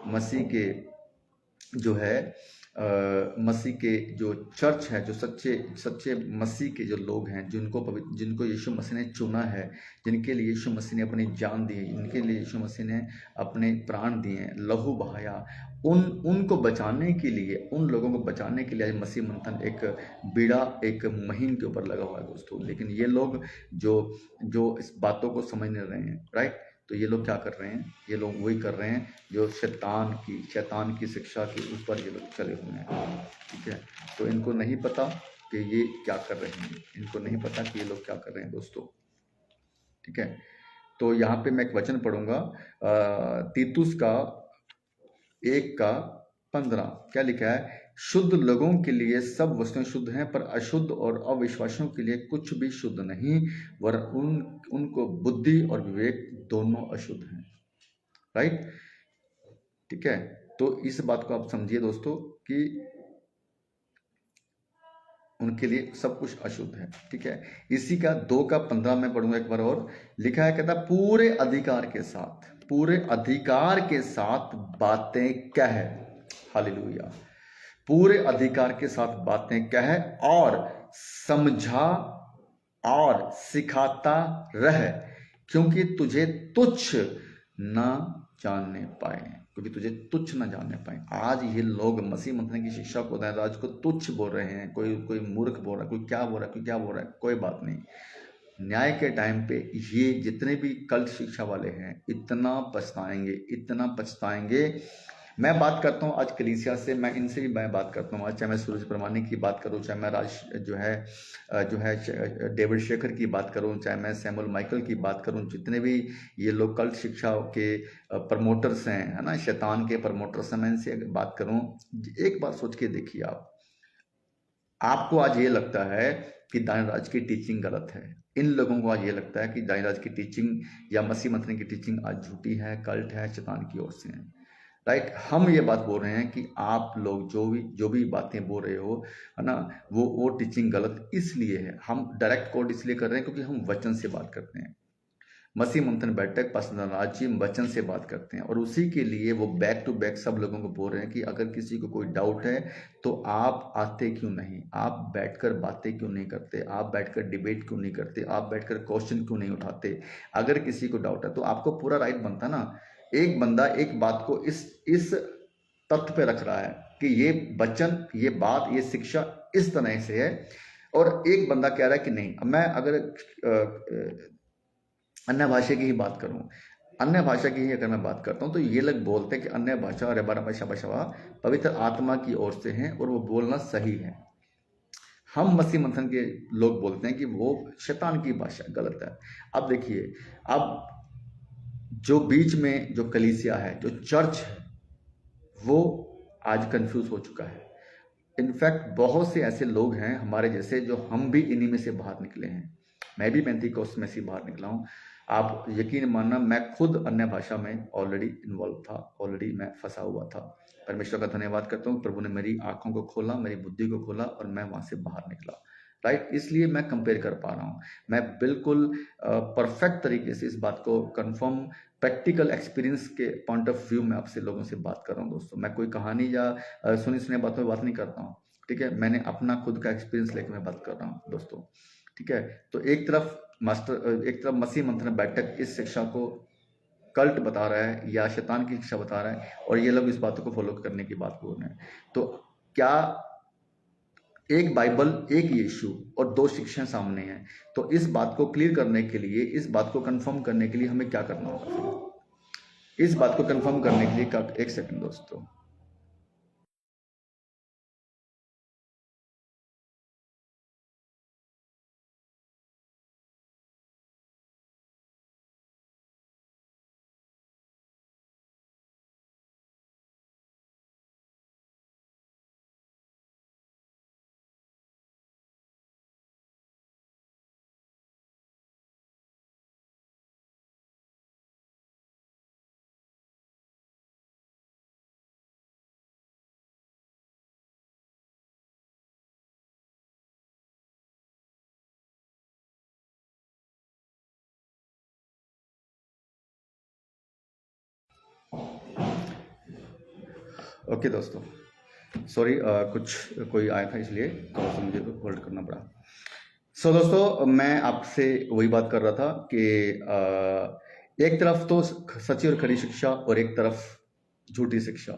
मसीह के जो है मसीह के जो चर्च है, जो सच्चे मसीह के जो लोग हैं, जिनको यीशु मसीह ने चुना है, जिनके लिए यीशु मसीह ने अपनी जान दी है, जिनके लिए यीशु मसीह ने अपने प्राण दिए हैं, लहू बहाया, उनको बचाने के लिए, उन लोगों को बचाने के लिए आज मसीह मंथन एक बीड़ा, एक मुहिम के ऊपर लगा हुआ है दोस्तों। लेकिन ये लोग जो इस बातों को समझ नहीं रहे हैं, राइट। तो ये लोग क्या कर रहे हैं, ये लोग वही कर रहे हैं जो शैतान की शिक्षा के ऊपर ये लोग चले हुए हैं, ठीक है। तो इनको नहीं पता कि ये क्या कर रहे हैं, इनको नहीं पता कि ये लोग क्या कर रहे हैं दोस्तों, ठीक है। तो यहाँ पे मैं एक वचन पढ़ूंगा, तीतुस का 1:15 क्या लिखा है। शुद्ध लोगों के लिए सब वस्तुएं शुद्ध हैं, पर अशुद्ध और अविश्वासियों के लिए कुछ भी शुद्ध नहीं, वरन उनको बुद्धि और विवेक दोनों अशुद्ध हैं, राइट, ठीक है। तो इस बात को आप समझिए दोस्तों कि उनके लिए सब कुछ अशुद्ध है, ठीक है। इसी का 2:15 में पढ़ूंगा एक बार और, लिखा है, कहता पूरे अधिकार के साथ, पूरे अधिकार के साथ बातें कह। हालेलुया। पूरे अधिकार के साथ बातें कह और समझा और सिखाता रह, क्योंकि तुझे तुच्छ न जानने पाए, क्योंकि तुझे तुच्छ न जानने पाए। आज ये लोग मसीह मंथन की शिक्षा को आज को तुच्छ बोल रहे हैं। कोई मूर्ख बोल रहा है, कोई क्या बोल रहा है, कोई क्या बोल रहा है, कोई बात नहीं। न्याय के टाइम पे ये जितने भी कल्ट शिक्षा वाले हैं इतना पछताएंगे, इतना पछताएंगे। मैं बात करता हूँ आज कलीसिया से, मैं इनसे भी मैं बात करता हूँ आज, चाहे मैं सूरज प्रमाणिक की बात करूँ, चाहे मैं जो है डेविड शेखर की बात करूँ, चाहे मैं सैमुअल माइकल की बात करूँ, जितने भी ये लोग कल्ट शिक्षा के प्रमोटर्स हैं, है ना, शैतान के प्रमोटर्स हैं, मैं इनसे बात करूँ, एक बात सोच के देखिए आपको आज ये लगता है कि दानिराज की टीचिंग गलत है। इन लोगों को आज ये लगता है कि दानिराज की टीचिंग या मसीह मंथन की टीचिंग आज झूठी है, कल्ट है, शैतान की ओर से है। राइट। हम ये बात बोल रहे हैं कि आप लोग जो भी बातें बोल रहे हो, है ना, वो टीचिंग गलत इसलिए है। हम डायरेक्ट कोड इसलिए कर रहे हैं क्योंकि हम वचन से बात करते हैं। मसीह मंथन बैठक पास्टर धनराज जी वचन से बात करते हैं, और उसी के लिए वो बैक टू बैक सब लोगों को बोल रहे हैं कि अगर किसी को कोई डाउट है तो आप आते क्यों नहीं, आप बैठकर बातें क्यों नहीं करते, आप बैठकर डिबेट क्यों नहीं करते, आप बैठकर क्वेश्चन क्यों नहीं उठाते। अगर किसी को डाउट है तो आपको पूरा राइट बनता ना। एक बंदा एक बात को इस तथ्य पे रख रहा है कि ये वचन, ये बात, ये शिक्षा इस तरह से है, और एक बंदा कह रहा है कि नहीं। मैं अगर अन्य भाषा की ही बात करूं, अन्य भाषा की ही अगर मैं बात करता हूं तो ये लोग बोलते हैं कि अन्य भाषा और भाषा पवित्र आत्मा की ओर से हैं और वो बोलना सही है। हम मसीह मंथन के लोग बोलते हैं कि वो शैतान की भाषा गलत है। अब देखिए, अब जो बीच में जो कलीसिया है, जो चर्च है, वो आज कंफ्यूज हो चुका है। इनफैक्ट बहुत से ऐसे लोग हैं हमारे जैसे, जो हम भी इन्हीं में से बाहर निकले हैं। मैं भी पेंतीकोस्त में से बाहर निकला हूँ। आप यकीन मानना, मैं खुद अन्य भाषा में ऑलरेडी इन्वॉल्व था, ऑलरेडी मैं फंसा हुआ था। परमेश्वर का धन्यवाद करता हूँ, प्रभु ने मेरी आंखों को खोला, मेरी बुद्धि को खोला और मैं वहाँ से बाहर निकला। राइट। इसलिए मैं कंपेयर कर पा रहा हूँ। मैं बिल्कुल परफेक्ट तरीके से इस बात को कंफर्म प्रैक्टिकल एक्सपीरियंस के पॉइंट ऑफ व्यू में आपसे लोगों से बात कर रहा हूँ दोस्तों। मैं कोई कहानी या सुनी बातों में बात नहीं करता हूँ। ठीक है, मैंने अपना खुद का एक्सपीरियंस लेकर मैं बात कर रहा हूँ दोस्तों। ठीक है, तो एक तरफ मसीह मंथन बैठक इस शिक्षा को कल्ट बता रहा है या शैतान की शिक्षा बता रहा है, और ये लोग इस बातों को फॉलो करने की बात बोल रहे हैं। तो क्या एक बाइबल, एक यीशु और दो शिक्षाएं सामने हैं, तो इस बात को क्लियर करने के लिए, इस बात को कंफर्म करने के लिए हमें क्या करना होगा? इस बात को कंफर्म करने के लिए एक सेकंड दोस्तों। ओके दोस्तों, सॉरी, कोई आया था इसलिए थोड़ा सा मुझे होल्ड करना पड़ा। सो दोस्तों, मैं आपसे वही बात कर रहा था कि एक तरफ तो सच्ची और खरी शिक्षा और एक तरफ झूठी शिक्षा।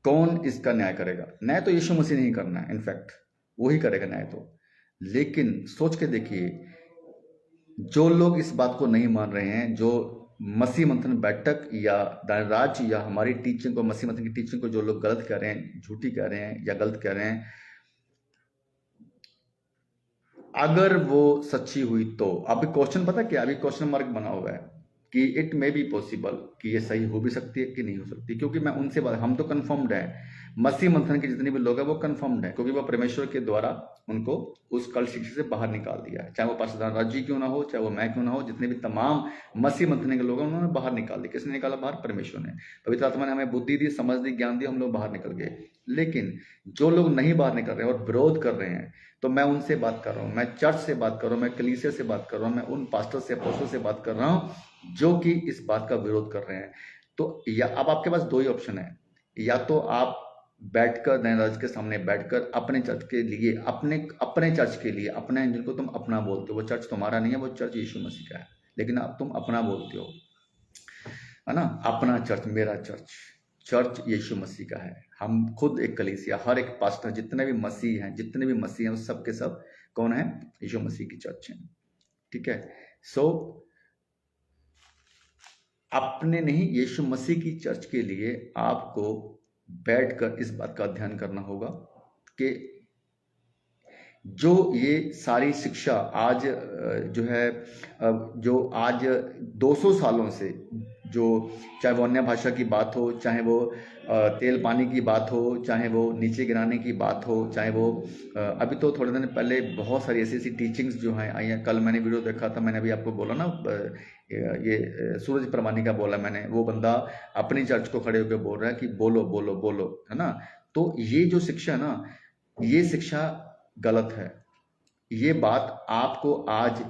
कौन इसका न्याय करेगा? न्याय तो यीशु मसीह ने ही करना है, इनफैक्ट वही करेगा न्याय तो। लेकिन सोच के देखिए, जो लोग इस बात को नहीं मान रहे हैं, जो मसीह मंथन बैठक या दानिराज या हमारी टीचिंग को, मसीह मंथन की टीचिंग को जो लोग गलत कह रहे हैं, झूठी कह रहे हैं या गलत कह रहे हैं, अगर वो सच्ची हुई तो अभी क्वेश्चन पता क्या, अभी क्वेश्चन मार्क बना हुआ है कि इट मे बी पॉसिबल कि ये सही हो भी सकती है कि नहीं हो सकती। क्योंकि मैं उनसे बात, हम तो कंफर्म्ड है, मसीह मंथन के जितने भी लोग हैं वो कंफर्म्ड है, क्योंकि वो परमेश्वर के द्वारा उनको उस कल शिक्षा से बाहर निकाल दिया है। चाहे वो पास्टर धनराज जी क्यों ना हो, चाहे वो मैं क्यों ना हो, जितने भी तमाम मसीह मंथन के लोग हैं उन्होंने बाहर निकाल दिया। किसने निकाला बाहर? परमेश्वर ने। पवित्र आत्मा ने हमें बुद्धि दी, समझ दी, ज्ञान दी, हम लोग बाहर निकल गए। लेकिन जो लोग नहीं बाहर निकल रहे हैं और विरोध कर रहे हैं, तो मैं उनसे बात कर रहा हूँ, मैं चर्च से बात कर रहा हूँ, मैं कलीसिया से बात कर रहा हूँ, मैं उन पास्टर से अपोस्टल से बात कर रहा हूँ जो कि इस बात का विरोध कर रहे हैं। तो या अब आपके पास दो ही ऑप्शन है, या तो आप बैठकर नयराज के सामने बैठकर अपने चर्च के लिए, अपने अपने चर्च के लिए, अपने जिनको तुम अपना बोलते हो, वो चर्च तुम्हारा नहीं है, वो चर्च यीशु मसीह का है, लेकिन अब तुम अपना बोलते हो, है ना, अपना चर्च, मेरा चर्च, चर्च यीशु मसीह का है। हम खुद एक कलीसिया, हर एक पास्टर, जितने भी मसीह हैं, जितने भी मसीह हैं, वो सब के सब कौन है? यीशु मसीह की चर्च है। ठीक है। सो अपने नहीं, यीशु मसीह की चर्च के लिए आपको बैठकर इस बात का अध्ययन करना होगा कि जो ये सारी शिक्षा आज जो है जो आज 200 सालों से, जो चाहे वो अन्य भाषा की बात हो, चाहे वो तेल पानी की बात हो, चाहे वो नीचे गिराने की बात हो, चाहे वो अभी तो थोड़े दिन पहले बहुत सारी ऐसी ऐसी टीचिंग्स जो हैं आई हैं। कल मैंने वीडियो देखा था, मैंने अभी आपको बोला ना, ये सूरज प्रमाणी का बोला मैंने, वो बंदा अपनी चर्च को खड़े होकर बोल रहा है कि बोलो बोलो बोलो, है ना। तो ये जो शिक्षा है ना, ये शिक्षा गलत है। ये बात आपको आज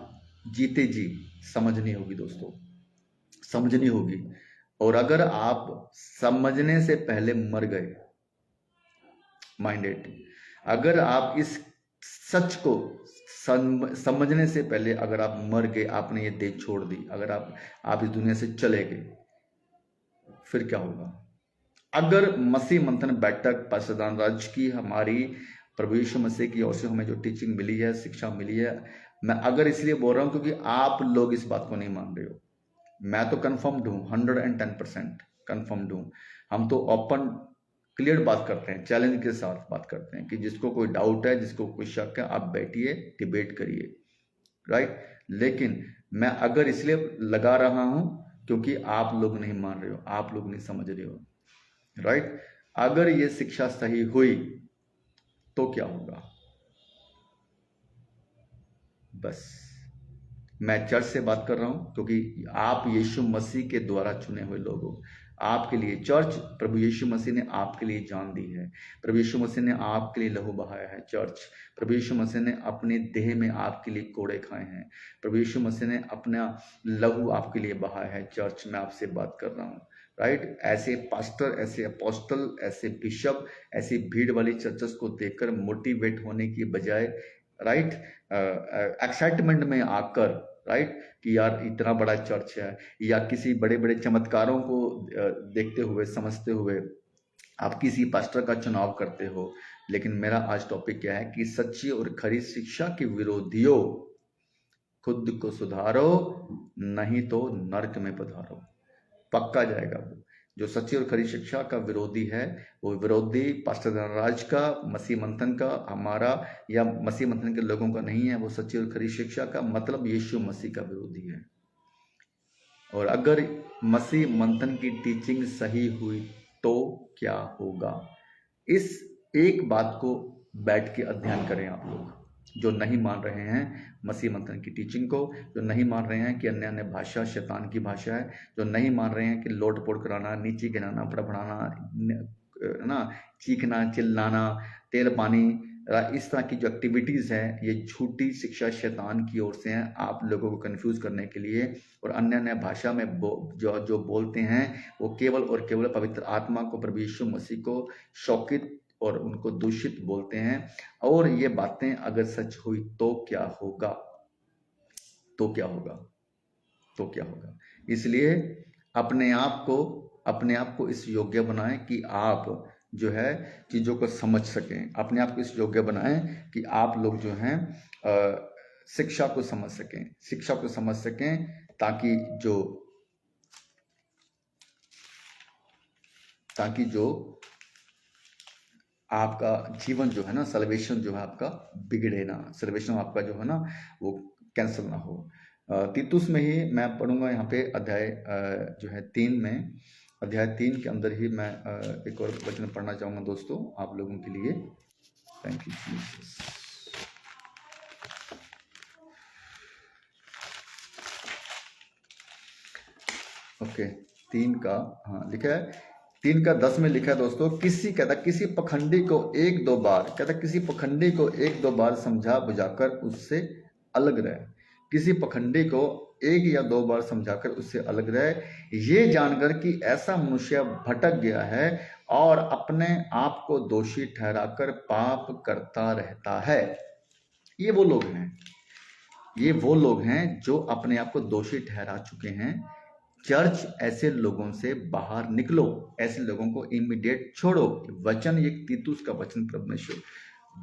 जीते जी समझनी होगी दोस्तों, समझनी होगी। और अगर आप समझने से पहले मर गए, माइंडेड, अगर आप इस सच को समझने से पहले अगर आप मर गए, आपने ये देह छोड़ दी, अगर आप इस दुनिया से चले गए, फिर क्या होगा? अगर मसीह मंथन बैठक पास्टर राज की, हमारी प्रभु यीशु मसीह की ओर से हमें जो टीचिंग मिली है, शिक्षा मिली है, मैं अगर इसलिए बोल रहा हूं क्योंकि आप लोग इस बात को नहीं मान रहे हो। मैं तो कन्फर्म्ड हूँ, 110% कन्फर्म्ड हूँ। हम तो ओपन क्लियर बात करते हैं, चैलेंज के साथ बात करते हैं कि जिसको कोई डाउट है, जिसको कोई शक है, आप बैठिए, डिबेट करिए, राइट। लेकिन मैं अगर इसलिए लगा रहा हूं क्योंकि आप लोग नहीं मान रहे हो, आप लोग नहीं समझ रहे हो, राइट। अगर ये शिक्षा सही हुई तो क्या होगा? बस मैं चर्च से बात कर रहा हूं क्योंकि आप यीशु मसीह के द्वारा चुने हुए लोग हो। आपके लिए चर्च, प्रभु यीशु मसीह ने आपके लिए जान दी है, प्रभु यीशु मसीह ने आपके लिए लहू बहाया है। चर्च, प्रभु यीशु मसीह ने अपने देह में आपके लिए कोड़े खाए हैं, प्रभु यीशु मसीह ने अपना लहू आपके लिए बहाया है। चर्च में आपसे बात कर रहा हूँ, राइट। ऐसे पास्टर, ऐसे अपोस्टल, ऐसे बिशप, ऐसी भीड़ वाली चर्चेस को देखकर मोटिवेट होने की बजाय, राइट, एक्साइटमेंट में आकर, राइट, कि यार इतना बड़ा चर्च है, या किसी बड़े बड़े चमत्कारों को देखते हुए, समझते हुए आप किसी पास्टर का चुनाव करते हो। लेकिन मेरा आज टॉपिक क्या है कि सच्ची और खरी शिक्षा के विरोधियों, खुद को सुधारो, नहीं तो नरक में पधारो। पक्का जाएगा वो। जो सच्ची और खरी शिक्षा का विरोधी है, वो विरोधी पास्टर धनराज का, मसीह मंथन का, हमारा या मसीह मंथन के लोगों का नहीं है। वो सच्ची और खरी शिक्षा का मतलब यीशु मसीह का विरोधी है। और अगर मसीह मंथन की टीचिंग सही हुई तो क्या होगा? इस एक बात को बैठ के अध्ययन करें आप लोग, जो नहीं मान रहे हैं मसीह मंथन की टीचिंग को, जो नहीं मान रहे हैं कि अन्य अन्य भाषा शैतान की भाषा है, जो नहीं मान रहे हैं कि लोट पोट कराना, नीचे गिराना, बड़बड़ाना, ना, चीखना, चिल्लाना, तेल पानी, इस तरह की जो एक्टिविटीज़ हैं, ये झूठी शिक्षा शैतान की ओर से हैं, आप लोगों को कंफ्यूज करने के लिए। और अन्य अन्य भाषा में जो बोलते हैं, वो केवल और केवल पवित्र आत्मा को, प्रभु यीशु मसीह को शौकित और उनको दूषित बोलते हैं। और ये बातें अगर सच हुई तो क्या होगा? तो क्या होगा? तो क्या होगा? इसलिए अपने आप को इस योग्य बनाएं कि आप जो है चीज़ों को समझ सकें। अपने आप को इस योग्य बनाएं कि आप लोग जो हैं शिक्षा को समझ सकें, शिक्षा को समझ सकें, ताकि जो आपका जीवन जो है ना, सल्वेशन जो है आपका बिगड़े ना, सल्वेशन आपका जो है ना वो कैंसिल ना हो। तीतुस में ही मैं पढ़ूंगा यहाँ पे अध्याय जो है 3 में, अध्याय 3 के अंदर ही मैं एक और वचन पढ़ना चाहूँगा दोस्तों आप लोगों के लिए। Thank you Jesus. ओके, 3 का, हाँ, लिखा है 3 का 10 में लिखा है दोस्तों, कहता किसी पखंडी को एक दो बार, कहता किसी पखंडी को एक दो बार समझा बुझाकर उससे अलग रहे। किसी पखंडी को एक या दो बार समझाकर उससे अलग रहे, ये जानकर कि ऐसा मनुष्य भटक गया है और अपने आप को दोषी ठहराकर पाप करता रहता है। ये वो लोग हैं, ये वो लोग हैं जो अपने आप को दोषी ठहरा चुके हैं। चर्च ऐसे लोगों से बाहर निकलो, ऐसे लोगों को इमीडिएट छोड़ो। वचन, ये तीतुस का वचन परमेश्वर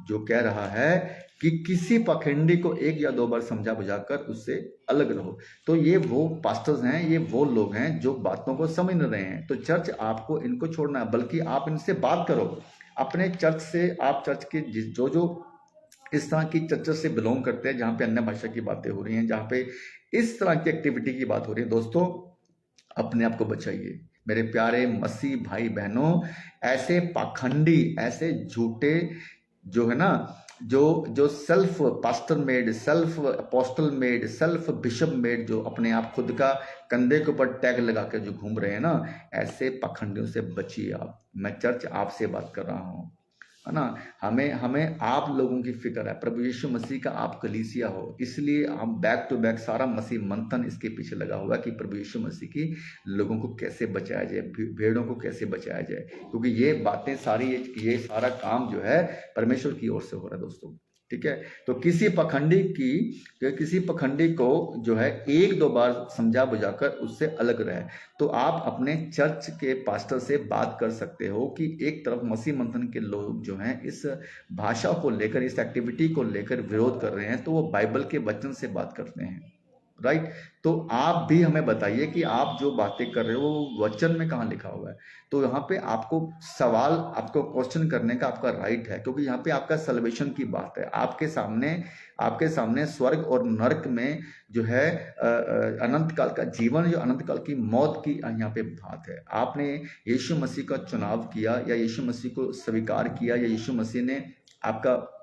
जो कह रहा है कि किसी पखंडी को एक या दो बार समझा बुझाकर उससे अलग रहो। तो ये वो पास्टर्स हैं, ये वो लोग हैं जो बातों को समझ नहीं रहे हैं। तो चर्च आपको इनको छोड़ना है, बल्कि आप इनसे बात करो अपने चर्च से। आप चर्च के जो इस तरह की चर्च से बिलोंग करते हैं, जहाँ पे अन्य भाषा की बातें हो रही हैं, जहाँ पे इस तरह की एक्टिविटी की बात हो रही है, दोस्तों अपने आप को बचाइए मेरे प्यारे मसीह भाई बहनों। ऐसे पाखंडी, ऐसे झूठे जो है ना, जो self pastor made, self apostle made, self bishop made, जो अपने आप खुद का कंधे के ऊपर टैग लगा कर जो घूम रहे हैं ना, ऐसे पाखंडियों से बचिए आप। मैं चर्च आपसे बात कर रहा हूँ, है ना। हमें आप लोगों की फिक्र है, प्रभु यीशु मसीह का आप कलीसिया हो, इसलिए हम बैक टू बैक सारा मसीह मंथन इसके पीछे लगा हुआ है कि प्रभु यीशु मसीह की लोगों को कैसे बचाया जाए, भेड़ों को कैसे बचाया जाए, क्योंकि ये बातें सारी, ये सारा काम जो है परमेश्वर की ओर से हो रहा है दोस्तों, ठीक है। तो किसी पखंडी को जो है एक दो बार समझा बुझाकर उससे अलग रहे। तो आप अपने चर्च के पास्टर से बात कर सकते हो कि एक तरफ मसीह मंथन के लोग जो हैं इस भाषा को लेकर, इस एक्टिविटी को लेकर विरोध कर रहे हैं, तो वो बाइबल के वचन से बात करते हैं, राइट। तो आप भी हमें बताइए कि आप जो बातें कर रहे हो वो वचन में कहाँ लिखा हुआ है। तो यहाँ पे आपको सवाल, आपको क्वेश्चन करने का आपका राइट है, क्योंकि यहाँ पे आपका सल्वेशन की बात है। आपके सामने स्वर्ग और नरक में जो है अनंत काल का जीवन, जो अनंत काल की मौत की यहाँ पे बात है। आपने यीशु मसीह का चुनाव किया, या यीशु मसीह को स्वीकार किया, या यीशु मसीह ने आपका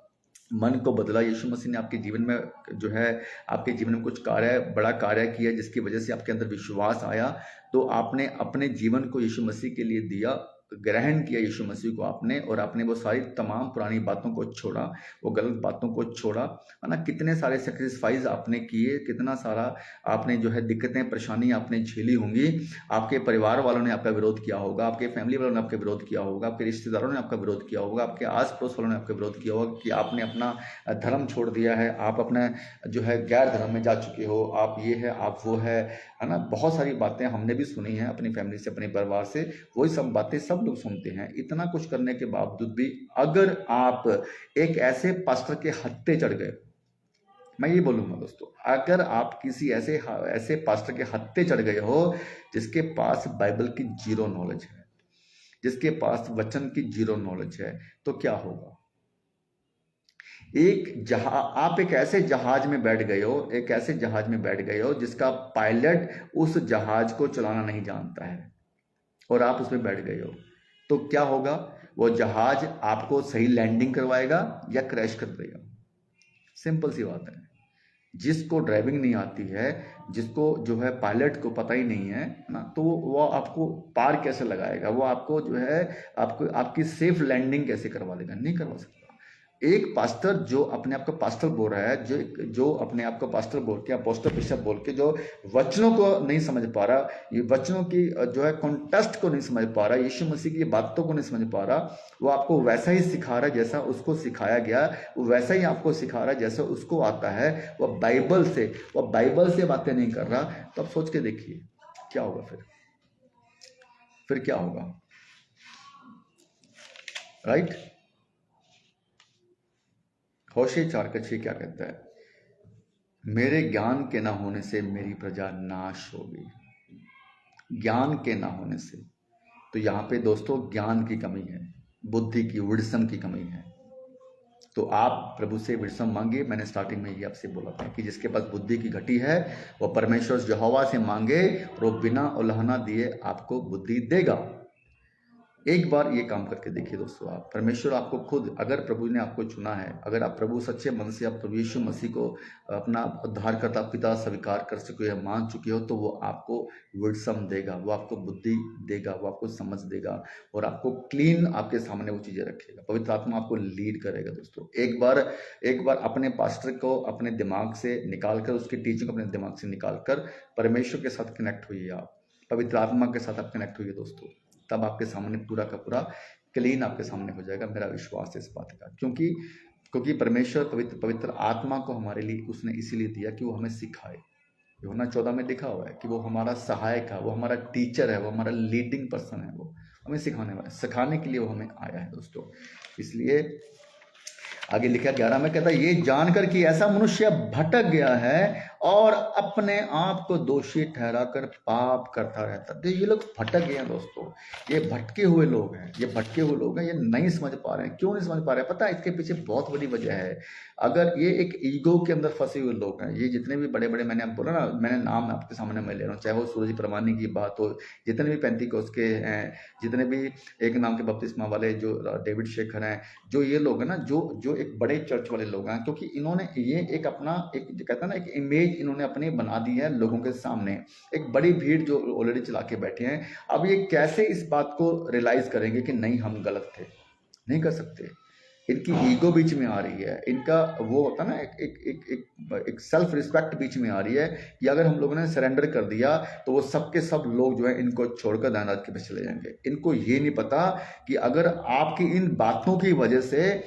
मन को बदला, यीशु मसीह ने आपके जीवन में जो है, आपके जीवन में कुछ बड़ा कार्य किया जिसकी वजह से आपके अंदर विश्वास आया। तो आपने अपने जीवन को यीशु मसीह के लिए दिया, ग्रहण किया यीशु मसीह को आपने, और आपने वो सारी तमाम पुरानी बातों को छोड़ा, वो गलत बातों को छोड़ा, है ना। कितने सारे सेक्रीफाइस आपने किए, कितना सारा आपने जो है दिक्कतें परेशानी आपने झेली होंगी। आपके परिवार वालों ने आपका विरोध किया होगा, आपके फैमिली वालों ने आपका विरोध किया होगा, आपके रिश्तेदारों ने आपका विरोध किया होगा, आपके आस पड़ोस वालों ने आपका विरोध किया होगा कि आपने अपना धर्म छोड़ दिया है, आप अपने जो है गैर धर्म में जा चुके हो, आप ये है, आप वो है ना। बहुत सारी बातें हमने भी सुनी हैं अपनी फैमिली से, अपने परिवार से, वही सब बातें सब लोग सुनते हैं। इतना कुछ करने के बावजूद भी अगर आप एक ऐसे पास्टर के हत्थे चढ़ गए, मैं ये बोलूंगा दोस्तों, अगर आप किसी ऐसे पास्टर के हत्थे चढ़ गए हो जिसके पास बाइबल की जीरो नॉलेज है, जिसके पास वचन की जीरो नॉलेज है, तो क्या होगा। आप एक ऐसे जहाज में बैठ गए हो जिसका पायलट उस जहाज को चलाना नहीं जानता है, और आप उसमें बैठ गए हो, तो क्या होगा। वो जहाज आपको सही लैंडिंग करवाएगा या क्रैश कर देगा। सिंपल सी बात है। जिसको ड्राइविंग नहीं आती है, जिसको जो है पायलट को पता ही नहीं है ना, तो वो आपको पार कैसे लगाएगा, वो आपको जो है आपकी सेफ लैंडिंग कैसे करवा देगा, नहीं करवा सकता। एक पास्टर जो अपने आप को पास्टर बोल रहा है, जो अपने आप को पास्टर बोल के, अपोस्टल बिशप बोल के, जो वचनों को नहीं समझ पा रहा, ये वचनों की जो है कॉन्टेक्स्ट को नहीं समझ पा रहा, यीशु मसीह की बातों को नहीं समझ पा रहा, वो आपको वैसा ही सिखा रहा है जैसा उसको सिखाया गया, वो वैसा ही आपको सिखा रहा है जैसा उसको आता है। वो बाइबल से बातें नहीं कर रहा। तो अब सोच के देखिए क्या होगा फिर क्या होगा, राइट। होशे 4:6 क्या कहता है, मेरे ज्ञान के ना होने से मेरी प्रजा नाश होगी। ज्ञान के ना होने से, तो यहाँ पे दोस्तों ज्ञान की कमी है, बुद्धि की, विडसम की कमी है। तो आप प्रभु से विडसम मांगे। मैंने स्टार्टिंग में ये आपसे बोला था कि जिसके पास बुद्धि की घटी है वो परमेश्वर यहोवा से मांगे, और वो बिना उल्हाना दिए आपको बुद्धि देगा। एक बार ये काम करके देखिए दोस्तों, आप परमेश्वर आपको खुद, अगर प्रभु ने आपको चुना है, अगर आप प्रभु सच्चे मन से आप प्रभु यीशु मसीह को अपना उद्धारकर्ता पिता स्वीकार कर चुके हो, मान चुके हो, तो वो आपको विडसम देगा, वो आपको बुद्धि देगा, वो आपको समझ देगा और आपको क्लीन आपके सामने वो चीज़ें रखेगा। पवित्र आत्मा आपको लीड करेगा दोस्तों। एक बार अपने पास्टर को अपने दिमाग से निकाल कर, उसकी टीचिंग अपने दिमाग से निकाल कर परमेश्वर के साथ कनेक्ट हुई, आप पवित्र आत्मा के साथ आप कनेक्ट हुई दोस्तों, तब आपके सामने पूरा का पूरा क्लीन आपके सामने हो जाएगा। मेरा विश्वास है इस बात का, क्योंकि क्योंकि परमेश्वर पवित्र आत्मा को हमारे लिए उसने इसीलिए दिया कि वो हमें सिखाए। यूहन्ना 14 में लिखा हुआ है कि वो हमारा सहायक है, वो हमारा टीचर है, वो हमारा लीडिंग पर्सन है, वो हमें सिखाने वाला, सिखाने के लिए वो हमें आया है दोस्तों। इसलिए आगे लिखा 11 में, कहता है ये जानकर कि ऐसा मनुष्य भटक गया है और अपने आप को दोषी ठहराकर पाप करता रहता है। तो ये लोग भटक गए हैं दोस्तों, ये भटके हुए लोग हैं, ये भटके हुए लोग हैं, ये नहीं समझ पा रहे हैं। क्यों नहीं समझ पा रहे हैं? पता है, इसके पीछे बहुत बड़ी वजह है। अगर ये एक ईगो के अंदर फंसे हुए लोग हैं, ये जितने भी बड़े बड़े, मैंने आप बोला ना, मैंने नाम आपके सामने मैं ले रहा हूँ, चाहे वो सूरज परमानी की बात हो, जितने भी पेंतीकोस्त के हैं, जितने भी एक नाम के बपतिस्मा वाले जो डेविड शेखर हैं, जो ये लोग हैं ना, जो एक बड़े चर्च वाले लोग हैं, क्योंकि इन्होंने ये एक अपना एक कहता है ना, एक इमेज इन्होंने अपनी बना दी है लोगों के सामने, एक बड़ी भीड़ जो ऑलरेडी चला के बैठे हैं। अब ये कैसे इस बात को रियलाइज करेंगे कि नहीं हम गलत थे? नहीं कर सकते। इनकी ईगो बीच में आ रही है, इनका वो होता है ना, एक सेल्फ रिस्पेक्ट बीच में आ रही है कि अगर हम लोगों ने सरेंडर कर दिया तो वो सब के सब लोग जो है इनको छोड़कर दानराज के पास चले जाएंगे। इनको ये नहीं पता कि अगर आपकी इन बातों की वजह से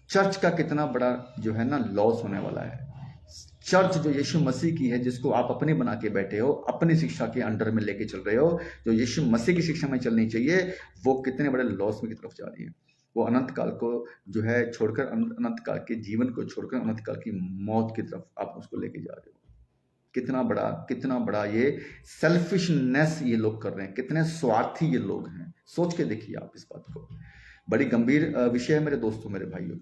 चर्च का कितना बड़ा जो है ना लॉस होने वाला है। चर्च जो यीशु मसीह की है, जिसको आप अपने बना के बैठे हो, अपनी शिक्षा के अंडर में लेके चल रहे हो, जो यीशु मसीह की शिक्षा में चलनी चाहिए, वो कितने बड़े लॉस में की तरफ जा रही है। वो अनंत काल को जो है छोड़कर, अनंत काल के जीवन को छोड़कर अनंत काल की मौत की तरफ आप उसको लेके जा रहे हो। कितना बड़ा ये सेल्फिशनेस ये लोग कर रहे हैं, कितने स्वार्थी ये लोग हैं। सोच के देखिए आप इस बात को। बड़ी गंभीर विषय है मेरे दोस्तों, मेरे भाइयों,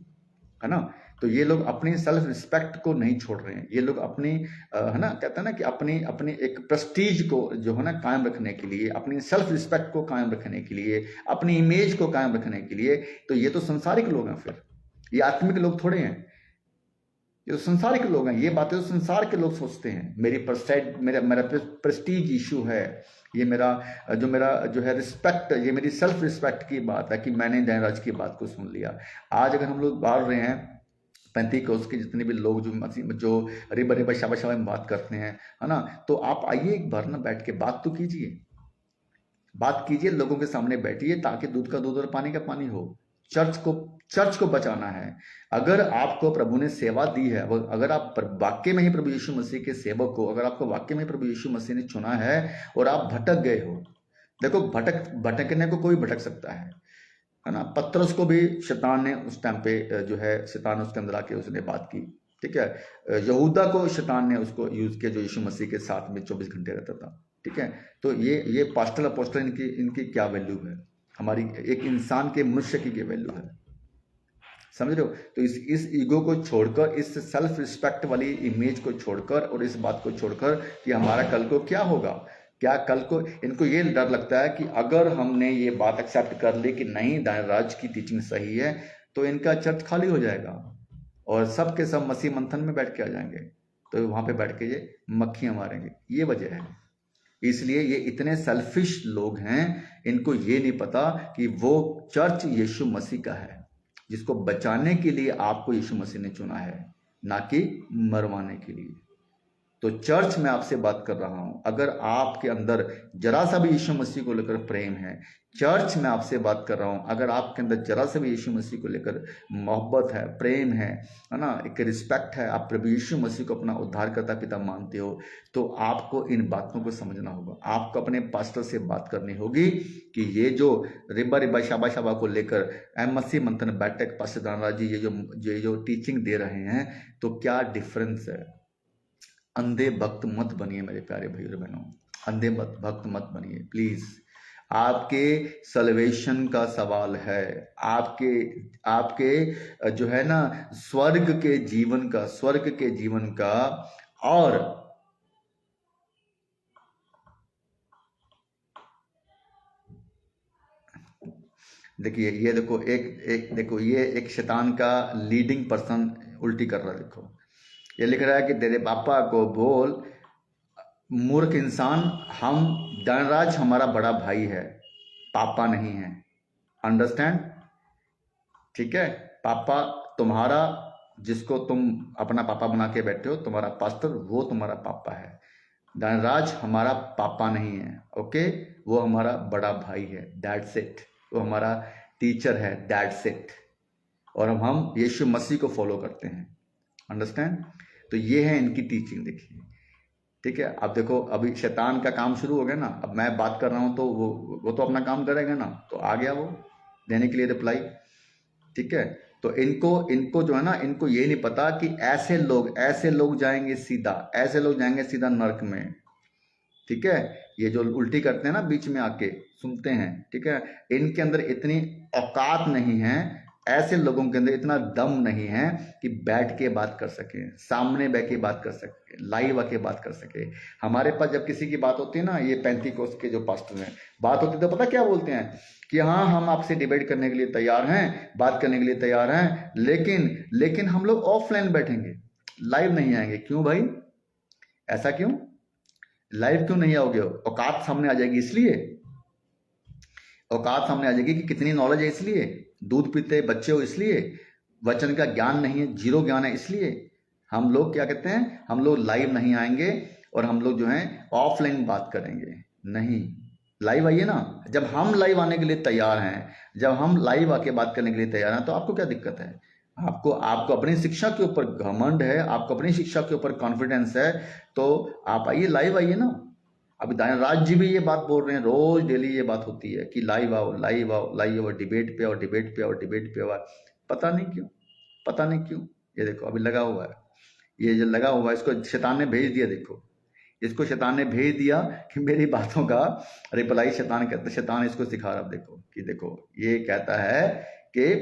है ना। तो ये लोग अपनी सेल्फ रिस्पेक्ट को नहीं छोड़ रहे हैं। ये लोग अपनी है ना, कहते हैं ना कि अपनी अपनी एक प्रेस्टीज को जो है ना कायम रखने के लिए, अपनी सेल्फ रिस्पेक्ट को कायम रखने के लिए, अपनी इमेज को कायम रखने के लिए, तो ये तो संसारिक लोग हैं। फिर ये आत्मिक लोग थोड़े हैं, ये तो संसारिक लोग हैं। ये बातें तो संसार के लोग सोचते हैं। मेरा प्रेस्टीज इशू है, ये मेरा जो है रिस्पेक्ट, ये मेरी सेल्फ रिस्पेक्ट की बात है कि मैंने जयराज की बात को सुन लिया। आज अगर हम लोग बाढ़ रहे हैं पेंतीकोस्त के जितने भी लोग जो रिबा रिबा शाबा शाबा में बात करते हैं, है ना, तो आप आइए एक बार ना बैठ के बात तो कीजिए, बात कीजिए, लोगों के सामने बैठिए, ताकि दूध का दूध और पानी का पानी हो। चर्च को बचाना है। अगर आपको प्रभु ने सेवा दी है, अगर आप वाक्य में ही प्रभु यीशु मसीह के सेवक हो, अगर आपको वाक्य में प्रभु यीशु मसीह ने चुना है और आप भटक गए हो, देखो भटकने को कोई भटक सकता है ना। पतरस को भी शैतान ने उस टाइम पे जो है, शैतान उसके अंदर आके उसने बात की, ठीक है। यहूदा को शैतान ने उसको यूज किया, जो यीशु मसीह के साथ में 24 घंटे रहता था, ठीक है। तो ये पास्टर अपोस्टल इनकी क्या वैल्यू है? हमारी एक इंसान के, मनुष्य की क्या वैल्यू है? समझ रहे हो? तो इस ईगो को छोड़कर, इस सेल्फ रिस्पेक्ट वाली इमेज को छोड़कर और इस बात को छोड़कर कि हमारा कल को क्या होगा, क्या कल को, इनको ये डर लगता है कि अगर हमने ये बात एक्सेप्ट कर ली कि नहीं दानराज की टीचिंग सही है, तो इनका चर्च खाली हो जाएगा और सब के सब मसीह मंथन में बैठ के आ जाएंगे, तो वहां पे बैठ के ये मक्खियां मारेंगे। ये वजह है। इसलिए ये इतने सेल्फिश लोग हैं, इनको ये नहीं पता कि वो चर्च यीशु मसीह का है, जिसको बचाने के लिए आपको यीशु मसीह ने चुना है, ना कि मरवाने के लिए। तो चर्च में आपसे बात कर रहा हूं, अगर आपके अंदर जरा सा भी यीशु मसीह को लेकर प्रेम है, चर्च में आपसे बात कर रहा हूं, अगर आपके अंदर जरा सा भी यीशु मसीह को लेकर मोहब्बत है, प्रेम है ना, एक रिस्पेक्ट है, आप प्रभु यीशु मसीह को अपना उद्धारकर्ता पिता मानते हो, तो आपको इन बातों को समझना होगा। आपको अपने पास्टर से बात करनी होगी कि ये जो रिबा रिबा शाबा शाबा को लेकर मसीह मंथन बैठक पास्टर दानराज जी ये जो टीचिंग दे रहे हैं, तो क्या डिफरेंस है। अंधे भक्त मत बनिए मेरे प्यारे भाइयों बहनों, अंधे भक्त मत बनिए प्लीज। आपके सल्वेशन का सवाल है, आपके जो है ना स्वर्ग के जीवन का और देखिए ये देखो एक देखो ये एक शैतान का लीडिंग पर्सन उल्टी कर रहा है। देखो ये लिख रहा है कि तेरे पापा को बोल, मूर्ख इंसान, हम धनराज हमारा बड़ा भाई है, पापा नहीं है। अंडरस्टैंड? ठीक है? पापा तुम्हारा, जिसको तुम अपना पापा बना के बैठे हो, तुम्हारा पास्टर, वो तुम्हारा पापा है। धनराज हमारा पापा नहीं है, ओके? वो हमारा बड़ा भाई है, दैट्स इट। वो हमारा टीचर है, दैट्स इट। और हम यीशु मसीह को फॉलो करते हैं। अंडरस्टैंड? तो ये है इनकी टीचिंग। देखिए, ठीक है? अब देखो, अभी शैतान का काम शुरू हो गया ना। अब मैं बात कर रहा हूं तो वो तो अपना काम करेगा ना, तो आ गया वो देने के लिए रिप्लाई। ठीक है? तो इनको इनको जो है ना, इनको ये नहीं पता कि ऐसे लोग जाएंगे सीधा, ऐसे लोग जाएंगे सीधा नर्क में। ठीक है? ये जो उल्टी करते हैं ना, बीच में आके सुनते हैं, ठीक है, इनके अंदर इतनी औकात नहीं है, ऐसे लोगों के अंदर इतना दम नहीं है कि बैठ के बात कर सके, सामने बैठ के बात कर सके, लाइव आके बात कर सके। हमारे पास जब किसी की बात होती है ना, ये 35 के जो पास्टर हैं, बात होती है तो पता क्या बोलते हैं कि हाँ, हम आपसे डिबेट करने के लिए तैयार हैं, बात करने के लिए तैयार हैं, लेकिन हम लोग ऑफलाइन बैठेंगे, लाइव नहीं आएंगे। क्यों भाई? ऐसा क्यों? लाइव क्यों नहीं आओगे? औकात सामने आ जाएगी इसलिए? औकात सामने आ जाएगी कि कितनी नॉलेज है इसलिए? दूध पीते बच्चे हो इसलिए? वचन का ज्ञान नहीं है, जीरो ज्ञान है इसलिए? हम लोग क्या कहते हैं, हम लोग लाइव नहीं आएंगे और हम लोग जो है ऑफलाइन बात करेंगे। नहीं, लाइव आइए ना। जब हम लाइव आने के लिए तैयार हैं, जब हम लाइव आके बात करने के लिए तैयार हैं, तो आपको क्या दिक्कत है? आपको आपको अपनी शिक्षा के ऊपर घमंड है, आपको अपनी शिक्षा के ऊपर कॉन्फिडेंस है, तो आप आइए, लाइव आइए ना। अभी दायराज जी भी ये बात बोल रहे हैं, रोज डेली ये बात होती है कि लाइव आओ, लाइव आओ, लाइव आओ, डिबेट पे आओ, डिबेट पे आओ, डिबेट पे आओ। पता नहीं क्यों, पता नहीं क्यों। ये देखो अभी लगा हुआ है, ये जो लगा हुआ है, इसको शैतान ने भेज दिया। देखो, इसको शैतान ने भेज दिया कि मेरी बातों का रिप्लाई शैतान कहता है, शैतान इसको सिखा रहा। देखो कि देखो ये कहता है कि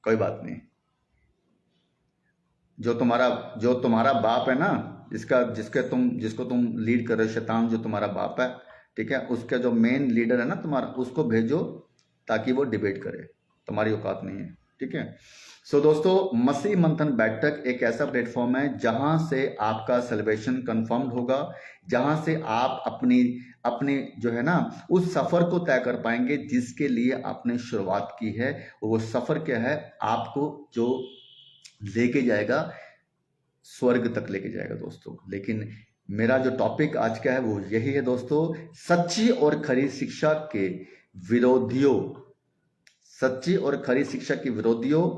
कोई बात नहीं, जो तुम्हारा बाप है ना, जिसको तुम लीड कर रहे हो, शैतान जो तुम्हारा बाप है, ठीक है, उसका जो मेन लीडर है ना तुम्हारा, उसको भेजो ताकि वो डिबेट करे। तुम्हारी औकात नहीं है। ठीक है? सो दोस्तों, मसीह मंथन बैठक एक ऐसा प्लेटफॉर्म है जहां से आपका सेलिब्रेशन कंफर्म्ड होगा, जहां से आप अपनी जो है ना, उस सफर को तय कर पाएंगे जिसके लिए आपने शुरुआत की है। वो सफर क्या है? आपको जो लेके जाएगा, स्वर्ग तक लेके जाएगा दोस्तों। लेकिन मेरा जो टॉपिक आज का है वो यही है दोस्तों, सच्ची और खरी शिक्षा के विरोधियों, सच्ची और खरी शिक्षा के विरोधियों,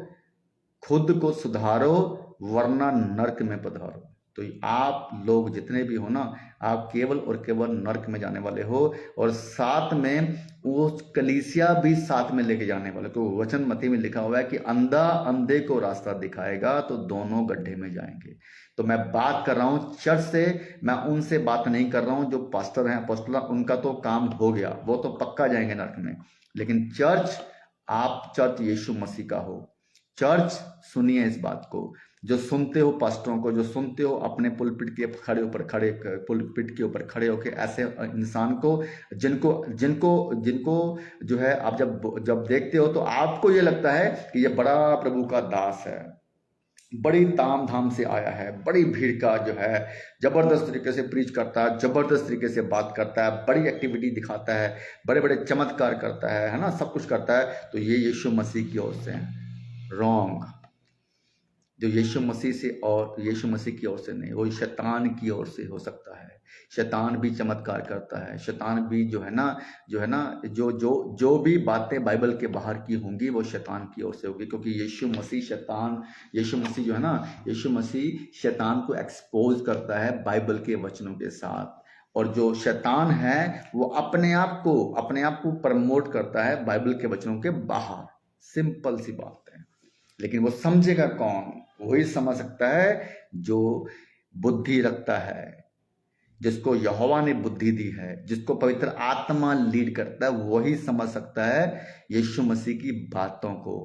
खुद को सुधारो वरना नर्क में पधारो। तो आप लोग जितने भी हो ना, आप केवल और केवल नर्क में जाने वाले हो, और साथ में वो कलीसिया भी साथ में लेके जाने वाले। तो वचन मती में लिखा हुआ है कि अंधा अंधे को रास्ता दिखाएगा तो दोनों गड्ढे में जाएंगे। तो मैं बात कर रहा हूं चर्च से, मैं उनसे बात नहीं कर रहा हूं जो पास्टर हैं, अपोस्टल, उनका तो काम हो गया, वो तो पक्का जाएंगे नर्क में। लेकिन चर्च, आप चर्च यीशु मसीह का हो। चर्च, सुनिए इस बात को, जो सुनते हो पास्टरों को, जो सुनते हो अपने पुलपिट के पुलपिट के ऊपर खड़े होकर ऐसे इंसान को, जिनको जिनको जिनको जो है, आप जब देखते हो तो आपको ये लगता है कि ये बड़ा प्रभु का दास है, बड़ी ताम धाम से आया है, बड़ी भीड़ का जो है, जबरदस्त तरीके से प्रीच करता है, जबरदस्त तरीके से बात करता है, बड़ी एक्टिविटी दिखाता है, बड़े बड़े चमत्कार करता है ना, सब कुछ करता है। तो ये यीशु मसीह की ओर से है। रॉन्ग। जो यीशु मसीह की ओर से नहीं, वो शैतान की ओर से हो सकता है। शैतान भी चमत्कार करता है, शैतान भी जो है ना जो भी बातें बाइबल के बाहर की होंगी वो शैतान की ओर से होगी, क्योंकि यीशु मसीह जो है ना, यीशु मसीह शैतान को एक्सपोज करता है बाइबल के वचनों के साथ। और जो शैतान है वो अपने आप को प्रमोट करता है बाइबल के वचनों के बाहर। सिंपल सी बात है। लेकिन वो समझेगा कौन? वही समझ सकता है जो बुद्धि रखता है, जिसको यहोवा ने बुद्धि दी है, जिसको पवित्र आत्मा लीड करता है, वही समझ सकता है यीशु मसीह की बातों को।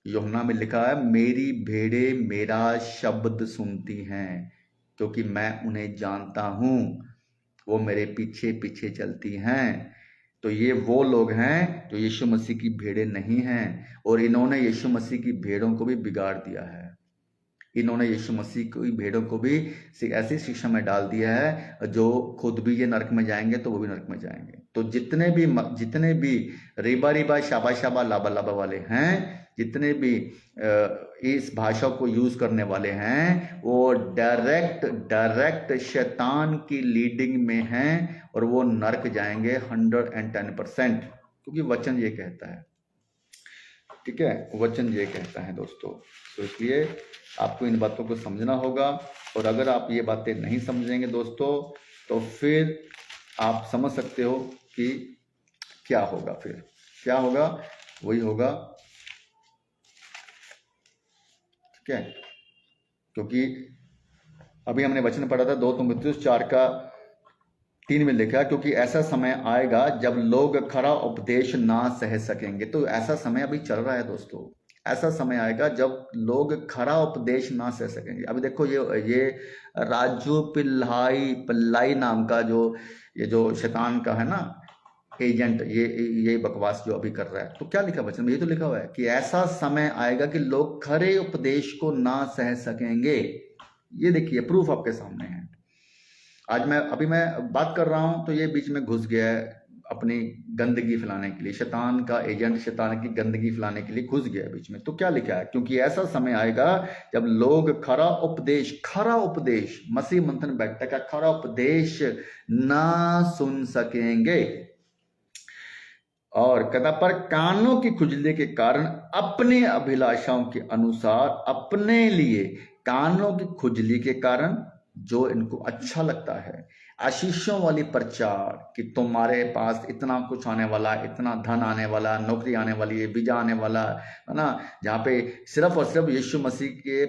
यूहन्ना में लिखा है, मेरी भेड़ें मेरा शब्द सुनती हैं क्योंकि मैं उन्हें जानता हूं, वो मेरे पीछे पीछे चलती हैं। तो ये वो लोग हैं जो यीशु मसीह की भेड़ें नहीं हैं, और इन्होंने यीशु मसीह की भेड़ों को भी बिगाड़ दिया है। इन्होंने यीशु मसीह की भेड़ों को भी ऐसी शिक्षा में डाल दिया है, जो खुद भी ये नरक में जाएंगे तो वो भी नरक में जाएंगे। तो जितने भी रिबा रिबा शाबा शाबा लाबा लाबा वाले हैं, जितने भी इस भाषा को यूज करने वाले हैं, वो डायरेक्ट शैतान की लीडिंग में हैं, और वो नरक जाएंगे 110%, क्योंकि वचन ये कहता है। ठीक है, वचन ये कहता है दोस्तों। तो इसलिए आपको इन बातों को समझना होगा, और अगर आप ये बातें नहीं समझेंगे दोस्तों, तो फिर आप समझ सकते हो कि क्या होगा। फिर क्या होगा, वही होगा। ठीक है, क्योंकि अभी हमने वचन पढ़ा था 2 तीमुथियुस 4:3 में लिखा, क्योंकि ऐसा समय आएगा जब लोग खरा उपदेश ना सह सकेंगे। तो ऐसा समय अभी चल रहा है दोस्तों, ऐसा समय आएगा जब लोग खरा उपदेश ना सह सकेंगे। अभी देखो ये राजू पिल्लाई नाम का जो शैतान का है ना एजेंट, ये बकवास जो अभी कर रहा है, तो क्या लिखा वचन में? ये तो लिखा हुआ है कि ऐसा समय आएगा कि लोग खरे उपदेश को ना सह सकेंगे। ये देखिए, प्रूफ आपके सामने है। आज मैं बात कर रहा हूं तो ये बीच में घुस गया है अपनी गंदगी फैलाने के लिए। शैतान का एजेंट शैतान की गंदगी फैलाने के लिए घुस गया है बीच में। तो क्या लिखा है? क्योंकि ऐसा समय आएगा जब लोग खरा उपदेश मसीह मंथन बैठक का खरा उपदेश ना सुन सकेंगे, और कदा पर कानों की खुजली के कारण अपने अभिलाषाओं के अनुसार अपने लिए, कानों की खुजली के कारण जो इनको अच्छा लगता है, आशीषों वाली प्रचार कि तुम्हारे पास इतना कुछ आने वाला, इतना धन आने वाला, नौकरी आने वाली है, वीजा आने वाला है ना, जहाँ पे सिर्फ और सिर्फ यीशु मसीह के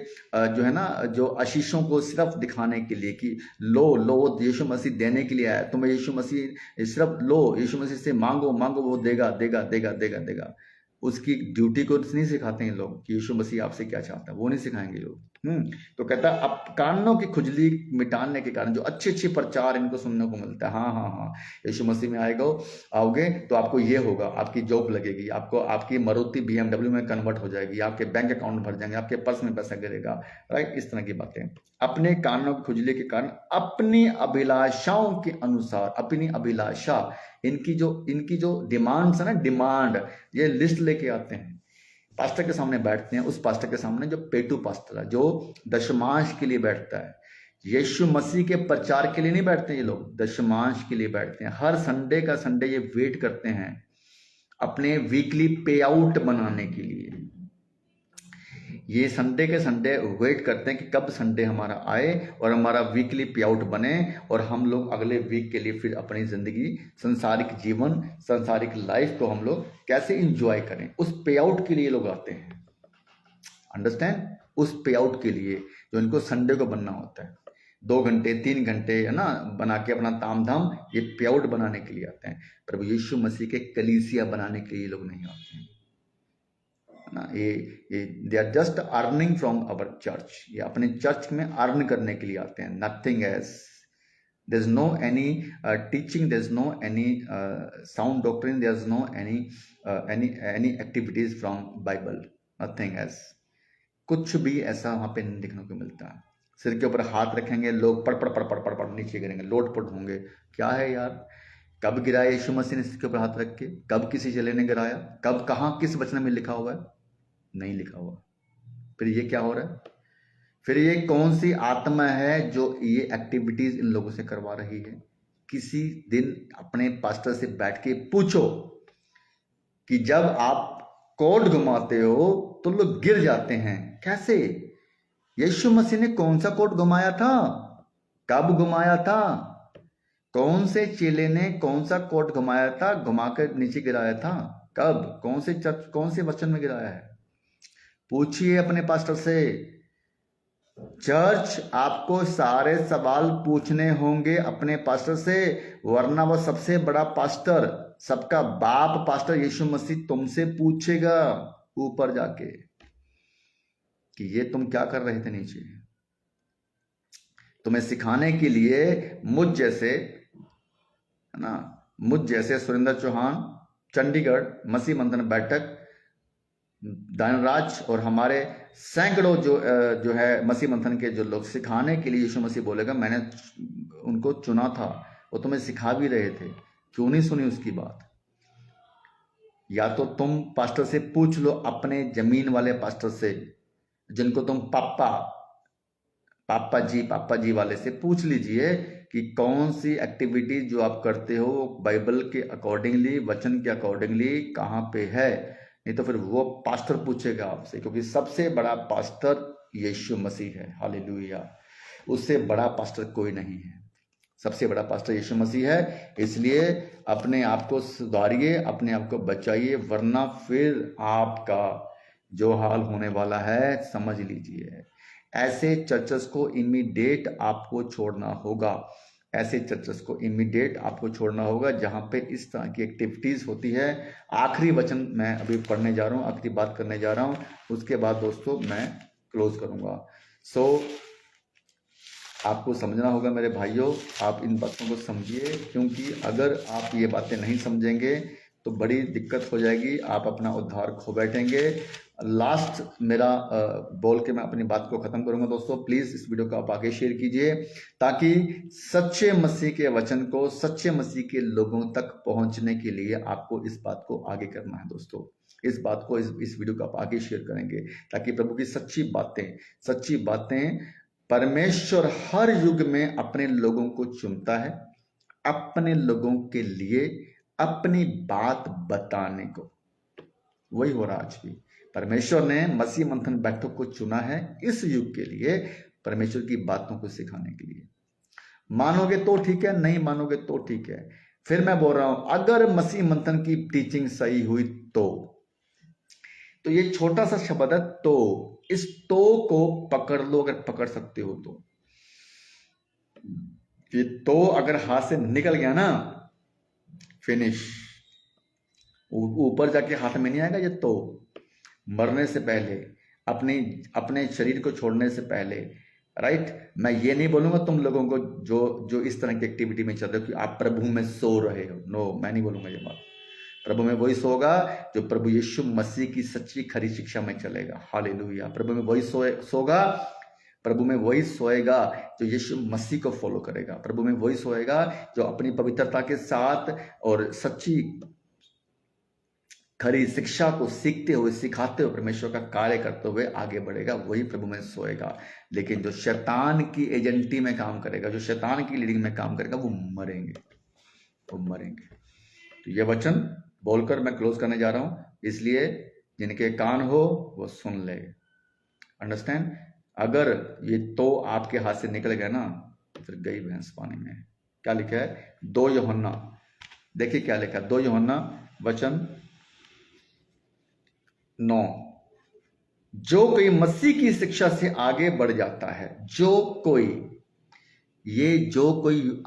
जो है ना, जो आशीषों को सिर्फ दिखाने के लिए कि लो यीशु मसीह देने के लिए आया, तुम्हें यीशु मसीह सिर्फ लो, यीशु मसीह से मांगो वो देगा। उसकी ड्यूटी को नहीं सिखाते हैं लोग कि यीशु मसीह आपसे क्या चाहता है, वो नहीं सिखाएंगे लोग। तो कहता है अब कानों की खुजली मिटाने के कारण जो अच्छे प्रचार इनको सुनने को मिलता है, हाँ, यीशु मसीह में आओगे तो आपको ये होगा, आपकी जॉब लगेगी, आपकी मारुति BMW में कन्वर्ट हो जाएगी, आपके बैंक अकाउंट भर जाएंगे, आपके पर्स में पैसा गिरेगा, राइट? इस तरह की बातें। अपने कानों की खुजली के कारण अपनी अभिलाषाओं के अनुसार, अपनी अभिलाषा, इनकी जो डिमांड्स है ना, डिमांड, ये लिस्ट लेके आते हैं, पास्टर के सामने बैठते हैं, उस पास्टर के सामने जो पेटू पास्टर है, जो दशमांश के लिए बैठता है। यीशु मसीह के प्रचार के लिए नहीं बैठते ये लोग, दशमांश के लिए बैठते हैं। हर संडे का संडे ये वेट करते हैं अपने वीकली पे आउट बनाने के लिए। ये संडे के संडे वेट करते हैं कि कब संडे हमारा आए और हमारा वीकली पे आउट बने, और हम लोग अगले वीक के लिए फिर अपनी जिंदगी, सांसारिक जीवन, सांसारिक लाइफ को हम लोग कैसे इंजॉय करें, उस पे आउट के लिए लोग आते हैं। अंडरस्टैंड? उस पे आउट के लिए जो इनको संडे को बनना होता है, 2 घंटे 3 घंटे है ना, बना के अपना ताम धाम, ये पे आउट बनाने के लिए आते हैं। प्रभु यीशु मसीह के कलीसिया बनाने के लिए लोग नहीं आते हैं ना। ये they are just earning from our church, ये अपने चर्च में अर्न करने के लिए आते हैं, nothing else. There is no any teaching, there is no any sound doctrine, there is no any activities from Bible, nothing else. कुछ भी ऐसा वहां पे नहीं देखने को मिलता है। सिर के ऊपर हाथ रखेंगे लोग, पड़ नीचे गिरेंगे, लोटपोट होंगे। क्या है यार? कब गिराया यीशु मसीह ने सिर के ऊपर हाथ रख के? कब किसी चेले ने गिराया? कब, कहाँ, किस वचन में लिखा हुआ है? नहीं लिखा हुआ। फिर ये क्या हो रहा है? फिर ये कौन सी आत्मा है जो ये एक्टिविटीज इन लोगों से करवा रही है? किसी दिन अपने पास्टर से बैठ के पूछो कि जब आप कोड घुमाते हो तो लोग गिर जाते हैं, कैसे? यीशु मसीह ने कौन सा कोड घुमाया था? कब घुमाया था? कौन से चेले ने कौन सा कोड घुमाया था, घुमाकर नीचे गिराया था? कब? कौन से वचन में गिराया है? पूछिए अपने पास्टर से। चर्च आपको सारे सवाल पूछने होंगे अपने पास्टर से, वरना वो सबसे बड़ा पास्टर, सबका बाप पास्टर यीशु मसीह तुमसे पूछेगा ऊपर जाके कि ये तुम क्या कर रहे थे नीचे। तुम्हें सिखाने के लिए मुझ जैसे, है ना, मुझ जैसे सुरेंद्र चौहान, चंडीगढ़ मसीह मंथन बैठक, धनराज और हमारे सैकड़ों जो है मसीह मंथन के जो लोग सिखाने के लिए यीशु मसीह बोलेगा, मैंने उनको चुना था, वो तुम्हें सिखा भी रहे थे, क्यों नहीं सुनी उसकी बात? या तो तुम पास्टर से पूछ लो, अपने जमीन वाले पास्टर से, जिनको तुम पापा जी वाले से पूछ लीजिए कि कौन सी एक्टिविटी जो आप करते हो बाइबल के अकॉर्डिंगली, वचन के अकॉर्डिंगली कहाँ पे है। नहीं तो फिर वो पास्टर पूछेगा आपसे, क्योंकि सबसे बड़ा पास्टर यीशु मसीह है। हालेलुया। उससे बड़ा पास्टर कोई नहीं है, सबसे बड़ा पास्टर यीशु मसीह है। इसलिए अपने आप को सुधारिए, अपने आप को बचाइए, वरना फिर आपका जो हाल होने वाला है समझ लीजिए। ऐसे चर्चेस को इमीडिएट आपको छोड़ना होगा, ऐसे चर्चेस को इमीडिएट आपको छोड़ना होगा जहां पे इस तरह की एक्टिविटीज होती है। आखिरी वचन मैं अभी पढ़ने जा रहा हूं, आखिरी बात करने जा रहा हूं, उसके बाद दोस्तों मैं क्लोज करूंगा। आपको समझना होगा मेरे भाइयों, आप इन बातों को समझिए, क्योंकि अगर आप ये बातें नहीं समझेंगे तो बड़ी दिक्कत हो जाएगी, आप अपना उद्धार खो बैठेंगे। लास्ट मेरा बोल के मैं अपनी बात को खत्म करूंगा। दोस्तों प्लीज इस वीडियो को आप आगे शेयर कीजिए, ताकि सच्चे मसीह के वचन को सच्चे मसीह के लोगों तक पहुंचने के लिए आपको इस बात को आगे करना है। दोस्तों इस बात को, इस वीडियो को आप आगे शेयर करेंगे, ताकि प्रभु की सच्ची बातें परमेश्वर हर युग में अपने लोगों को चुनता है, अपने लोगों के लिए अपनी बात बताने को। वही हो रहा आज भी, परमेश्वर ने मसीह मंथन बैठक को चुना है इस युग के लिए, परमेश्वर की बातों को सिखाने के लिए। मानोगे तो ठीक है, नहीं मानोगे तो ठीक है। फिर मैं बोल रहा हूं, अगर मसीह मंथन की टीचिंग सही हुई तो ये छोटा सा शब्द है तो, इस तो को पकड़ लो, अगर पकड़ सकते हो तो। ये तो अगर हाथ से निकल गया ना, फिनिश, ऊपर जाके हाथ में नहीं आएगा। ये तो मरने से पहले, अपने शरीर को छोड़ने से पहले, राइट। मैं ये नहीं बोलूंगा तुम लोगों को जो इस तरह की एक्टिविटी में चल रहे हो कि आप प्रभु में सो रहे हो, नो, मैं नहीं बोलूंगा ये बात। प्रभु में वही सोगा जो प्रभु यीशु मसीह की सच्ची खरी शिक्षा में चलेगा। हालेलुया। प्रभु में वही सोगा, प्रभु में वही सोएगा जो यीशु मसीह को फॉलो करेगा। प्रभु में वही सोएगा जो अपनी पवित्रता के साथ और सच्ची खरी शिक्षा को सीखते हुए, सिखाते हुए, परमेश्वर का कार्य करते हुए आगे बढ़ेगा, वही प्रभु में सोएगा। लेकिन जो शैतान की एजेंटी में काम करेगा, जो शैतान की लीडिंग में काम करेगा, वो मरेंगे। तो ये वचन बोलकर मैं क्लोज करने जा रहा हूं, इसलिए जिनके कान हो वो सुन ले। अंडरस्टैंड? अगर ये तो आपके हाथ से निकल गया ना, फिर गई भैंस पानी में। क्या लिखा है? 2 यूहन्ना, देखिए क्या लिखा है। 2 यूहन्ना वचन 9, जो कोई मसीह की शिक्षा से आगे बढ़ जाता है, जो कोई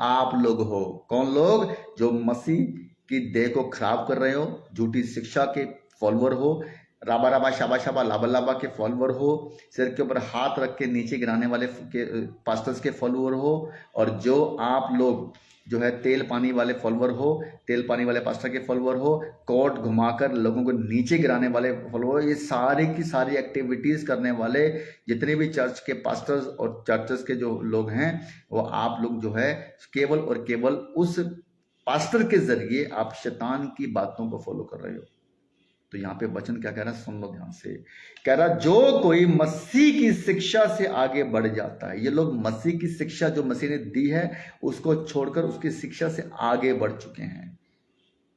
आप लोग हो। कौन लोग? जो मसीह की देह को खराब कर रहे हो, झूठी शिक्षा के फॉलोअर हो, राबा राबा शाबा शाबा लाबा लाबा के फॉलोअर हो, सिर के ऊपर हाथ रख के नीचे गिराने वाले के पास्टर्स के फॉलोअर हो, और जो आप लोग जो है तेल पानी वाले फॉलोअर हो, तेल पानी वाले पास्टर के फॉलोअर हो, कोट घुमाकर लोगों को नीचे गिराने वाले फॉलोअर, ये सारी की सारी एक्टिविटीज करने वाले जितने भी चर्च के पास्टर्स और चर्चेस के जो लोग हैं, वो आप लोग जो है केवल और केवल उस पास्टर के जरिए आप शैतान की बातों को फॉलो कर रहे हो। तो यहाँ पे वचन क्या कह रहा है, सुन लो ध्यान से। कह रहा जो कोई मसीह की शिक्षा से आगे बढ़ जाता है। ये लोग मसीह की शिक्षा जो मसीह ने दी है उसको छोड़कर उसकी शिक्षा से आगे बढ़ चुके हैं।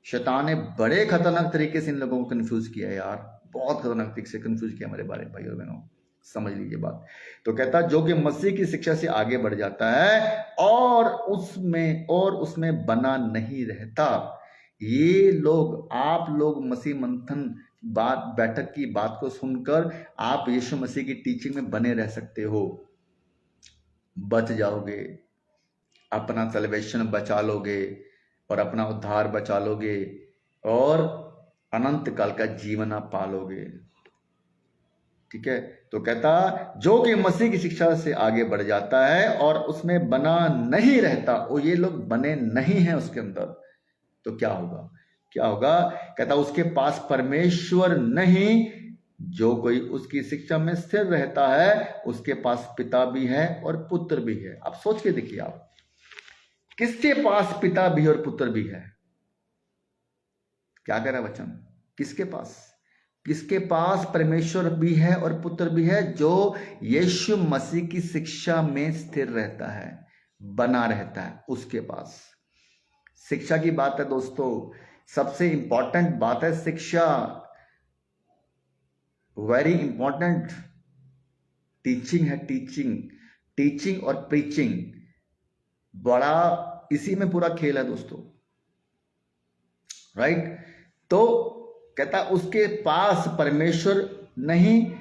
शैतान ने बड़े खतरनाक तरीके से इन लोगों को कंफ्यूज किया यार, बहुत खतरनाक तरीके से कंफ्यूज किया मेरे भाई और बहनों, समझ लीजिए बात। तो कहता जो कि मसीह की शिक्षा से आगे बढ़ जाता है और उसमें बना नहीं रहता, ये लोग, आप लोग मसीह मंथन बैठक की बात को सुनकर आप यीशु मसीह की टीचिंग में बने रह सकते हो, बच जाओगे, अपना सल्वेशन बचा लोगे और अपना उद्धार बचा लोगे और अनंत काल का जीवन आप पालोगे। ठीक है? तो कहता जो कि मसीह की शिक्षा से आगे बढ़ जाता है और उसमें बना नहीं रहता, वो ये लोग बने नहीं हैं उसके अंदर। तो क्या होगा? क्या होगा? कहता उसके पास परमेश्वर नहीं, जो कोई उसकी शिक्षा में स्थिर रहता है उसके पास पिता भी है और पुत्र भी है। आप सोच के देखिए, आप किसके पास पिता भी और पुत्र भी है? क्या कह रहा है वचन? किसके पास? किसके पास परमेश्वर भी है और पुत्र भी है? जो यीशु मसीह की शिक्षा में स्थिर रहता है, बना रहता है, उसके पास। शिक्षा की बात है दोस्तों, सबसे इंपॉर्टेंट बात है शिक्षा, वेरी इंपॉर्टेंट। टीचिंग है, टीचिंग, टीचिंग और प्रीचिंग, बड़ा इसी में पूरा खेल है दोस्तों, राइट? तो कहता उसके पास परमेश्वर नहीं,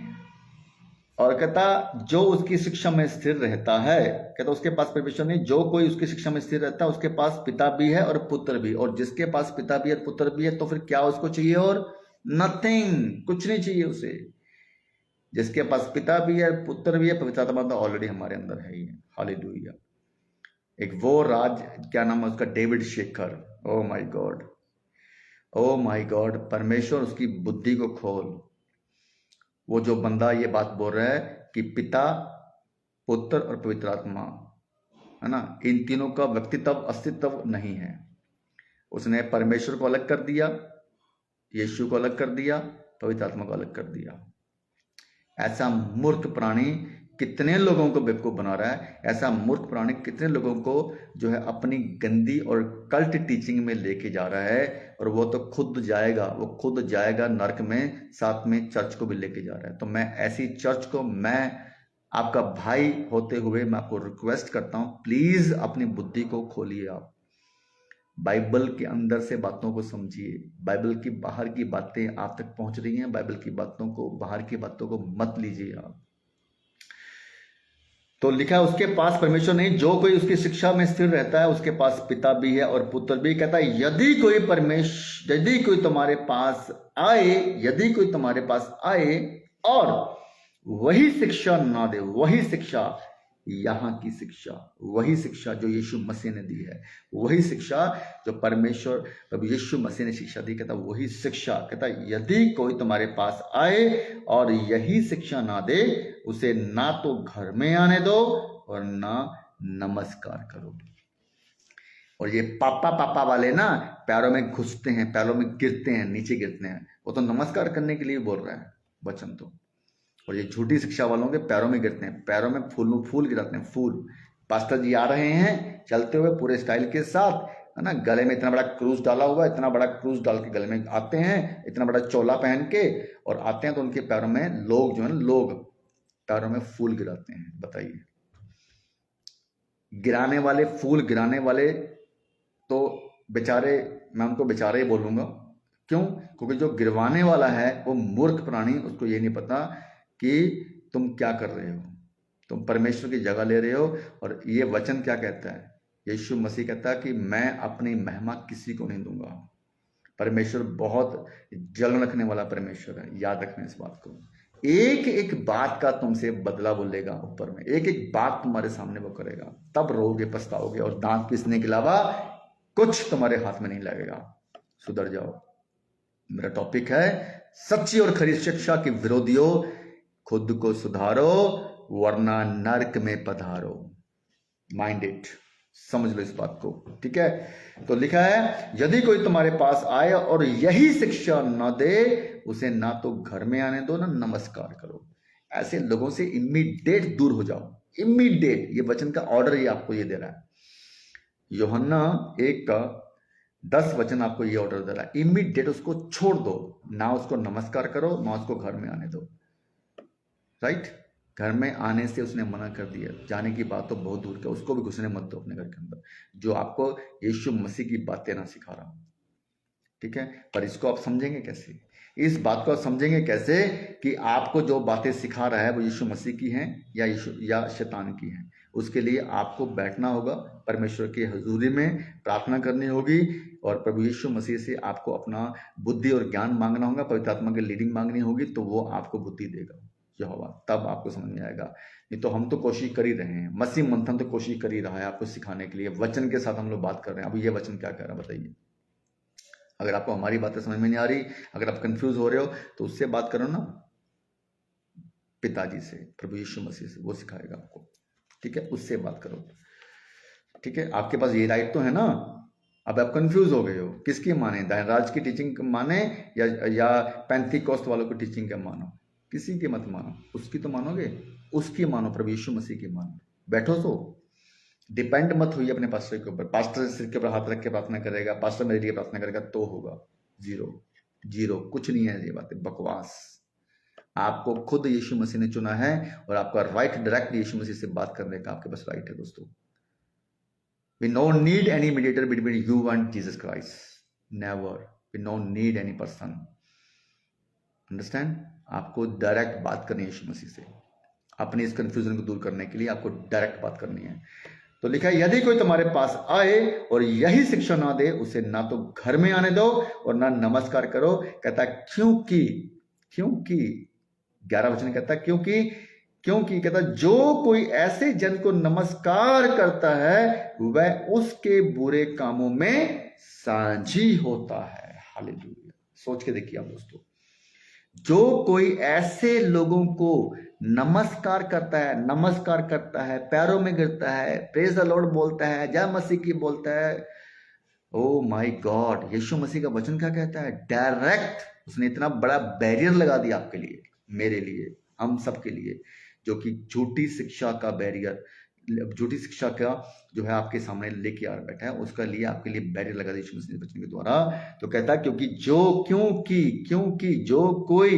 और कहता जो उसकी शिक्षा में स्थिर रहता है, कहता उसके पास परमेश्वर नहीं, जो कोई उसकी शिक्षा में स्थिर रहता है उसके पास पिता भी है और पुत्र भी। और जिसके पास पिता भी है पुत्र भी है तो फिर क्या उसको चाहिए? और नथिंग, कुछ नहीं चाहिए उसे। जिसके पास पिता भी है पुत्र भी है, पवित्र आत्मा तो ऑलरेडी हमारे अंदर है ही है। हालेलुया। एक वो राज, क्या नाम है उसका? David Shekhar. Oh my God, oh my God, परमेश्वर उसकी बुद्धि को खोल। वो जो बंदा ये बात बोल रहा है कि पिता, पुत्र और पवित्र आत्मा, है ना, इन तीनों का व्यक्तित्व, अस्तित्व नहीं है। उसने परमेश्वर को अलग कर दिया, यीशु को अलग कर दिया, पवित्र आत्मा को अलग कर दिया। ऐसा मूर्ख प्राणी कितने लोगों को बेवकूफ बना रहा है। ऐसा मूर्ख प्राणी कितने लोगों को जो है अपनी गंदी और कल्ट टीचिंग में लेके जा रहा है, और वो तो खुद जाएगा, वो खुद जाएगा नरक में, साथ में चर्च को भी लेके जा रहा है। तो मैं ऐसी चर्च को, मैं आपका भाई होते हुए मैं आपको रिक्वेस्ट करता हूं, प्लीज अपनी बुद्धि को खोलिए। आप बाइबल के अंदर से बातों को समझिए। बाइबल की बाहर की बातें आप तक पहुंच रही हैं, बाइबल की बातों को, बाहर की बातों को मत लीजिए आप। तो लिखा है उसके पास परमेश्वर नहीं, जो कोई उसकी शिक्षा में स्थिर रहता है उसके पास पिता भी है और पुत्र भी। कहता है यदि कोई तुम्हारे पास आए, यदि कोई तुम्हारे पास आए और वही शिक्षा ना दे, वही शिक्षा, यहाँ की शिक्षा, वही शिक्षा जो यीशु मसीह ने दी है, वही शिक्षा जो परमेश्वर प्रभु यीशु मसीह ने शिक्षा दी, कहता वही शिक्षा। कहता यदि कोई तुम्हारे पास आए और यही शिक्षा ना दे, उसे ना तो घर में आने दो और ना नमस्कार करो। और ये पापा पापा वाले ना पैरों में घुसते हैं, पैरों में गिरते हैं, नीचे गिरते हैं। वो तो नमस्कार करने के लिए बोल रहा है वचन तो। और ये झूठी शिक्षा वालों के पैरों में गिरते हैं, पैरों में फूल गिराते हैं, फूल। पास्टर जी आ रहे हैं चलते हुए पूरे स्टाइल के साथ, है ना, गले में इतना बड़ा क्रूज डाला हुआ, इतना बड़ा क्रूज डाल के गले में आते हैं, इतना बड़ा चोला पहन के, और आते हैं तो उनके पैरों में लोग जो है, लोग पैरों में फूल गिराते हैं। बताइए, गिराने वाले, फूल गिराने वाले तो बेचारे, मैं उनको बेचारे ही बोलूंगा। क्यों? क्योंकि जो गिरवाने वाला है वो मूर्ख प्राणी, उसको ये नहीं पता कि तुम क्या कर रहे हो, तुम परमेश्वर की जगह ले रहे हो। और ये वचन क्या कहता है? यीशु मसीह कहता है कि मैं अपनी महिमा किसी को नहीं दूंगा। परमेश्वर बहुत जलन रखने वाला परमेश्वर है, याद रखना इस बात को। एक एक बात का तुमसे बदला वो लेगा ऊपर में, एक एक बात तुम्हारे सामने वो करेगा, तब रोगे, पछताओगे, और दांत पीसने के अलावा कुछ तुम्हारे हाथ में नहीं लगेगा। सुधर जाओ। मेरा टॉपिक है सच्ची और खरी शिक्षा के विरोधियों, खुद को सुधारो वरना नरक में पधारो। माइंड इट, समझ लो इस बात को, ठीक है? तो लिखा है यदि कोई तुम्हारे पास आए और यही शिक्षा न दे, उसे ना तो घर में आने दो ना नमस्कार करो। ऐसे लोगों से इमीडिएट दूर हो जाओ, इमीडिएट। ये वचन का ऑर्डर ही आपको ये दे रहा है। यूहन्ना 1:10 वचन आपको ये ऑर्डर दे रहा है, इमीडिएट उसको छोड़ दो, ना उसको नमस्कार करो, ना उसको घर में आने दो। राइट? घर में आने से उसने मना कर दिया, जाने की बात तो बहुत दूर का, उसको भी घुसने मत दो अपने घर के अंदर, जो आपको यीशु मसीह की बातें ना सिखा रहा हूं, ठीक है? पर इसको आप समझेंगे कैसे? इस बात को आप समझेंगे कैसे कि आपको जो बातें सिखा रहा है वो यीशु मसीह की हैं या शैतान की हैं? उसके लिए आपको बैठना होगा, परमेश्वर की हजूरी में प्रार्थना करनी होगी, और प्रभु यीशु मसीह से आपको अपना बुद्धि और ज्ञान मांगना होगा, पवित्र आत्मा की लीडिंग मांगनी होगी, तो वो आपको बुद्धि देगा यहोवा, तब आपको समझ में आएगा। नहीं तो हम तो कोशिश कर ही रहे हैं, मसीह मंथन तो कोशिश कर ही रहा है आपको सिखाने के लिए, वचन के साथ हम लोग बात कर रहे हैं। अब ये वचन क्या कह रहा है बताइए? अगर आपको हमारी बातें समझ में नहीं आ रही, अगर आप कंफ्यूज हो रहे हो, तो उससे बात करो ना, पिताजी से, प्रभु यीशु मसीह से, वो सिखाएगा आपको। ठीक है, उससे बात करो। ठीक है, आपके पास ये राइट तो है ना। अब आप कंफ्यूज हो गए हो, किसकी माने, दानराज की टीचिंग माने या पेंथीकोस्त वालों की टीचिंग का मानो। किसी की मत मानो, उसकी तो मानोगे, उसकी मानो, प्रभु यीशु मसीह की मानो। बैठो तो डिपेंड मत हुई अपने पास्टर के ऊपर। पास्टर सिर के ऊपर हाथ रख के प्रार्थना करेगा, पास्टर मेरे लिए प्रार्थना करेगा तो होगा। जीरो जीरो, कुछ नहीं है, ये बातें बकवास। आपको खुद यीशु मसीह ने चुना है, और आपका राइट डायरेक्ट यीशु मसीह से बात करने का आपके पास राइट है दोस्तों। We don't need any mediator between you and Jesus Christ. Never. We don't need any person. Understand? आपको डायरेक्ट बात करनी है यीशु मसीह से। अपनी इस कंफ्यूजन को दूर करने के लिए आपको डायरेक्ट बात करनी है। तो लिखा है, यदि कोई तुम्हारे पास आए और यही शिक्षा ना दे, उसे ना तो घर में आने दो और ना नमस्कार करो। कहता है क्योंकि 11 वचन कहता है क्योंकि कहता जो कोई ऐसे जन को नमस्कार करता है, वह उसके बुरे कामों में साझी होता है। हालेलुया। सोच के देखिए आप दोस्तों, जो कोई ऐसे लोगों को नमस्कार करता है, पैरों में गिरता है, प्रेज द लॉर्ड बोलता है, जय मसीह की बोलता है, ओ माय गॉड, यीशु मसीह का वचन क्या कहता है? डायरेक्ट उसने इतना बड़ा बैरियर लगा दिया आपके लिए, मेरे लिए, हम सबके लिए, जो कि झूठी शिक्षा का बैरियर, झूठी शिक्षा का जो है आपके सामने लेके आ बैठा है, उसका लिए आपके लिए बैरियर लगा दिया यीशु मसीह के वचन के द्वारा। तो कहता है क्योंकि जो कोई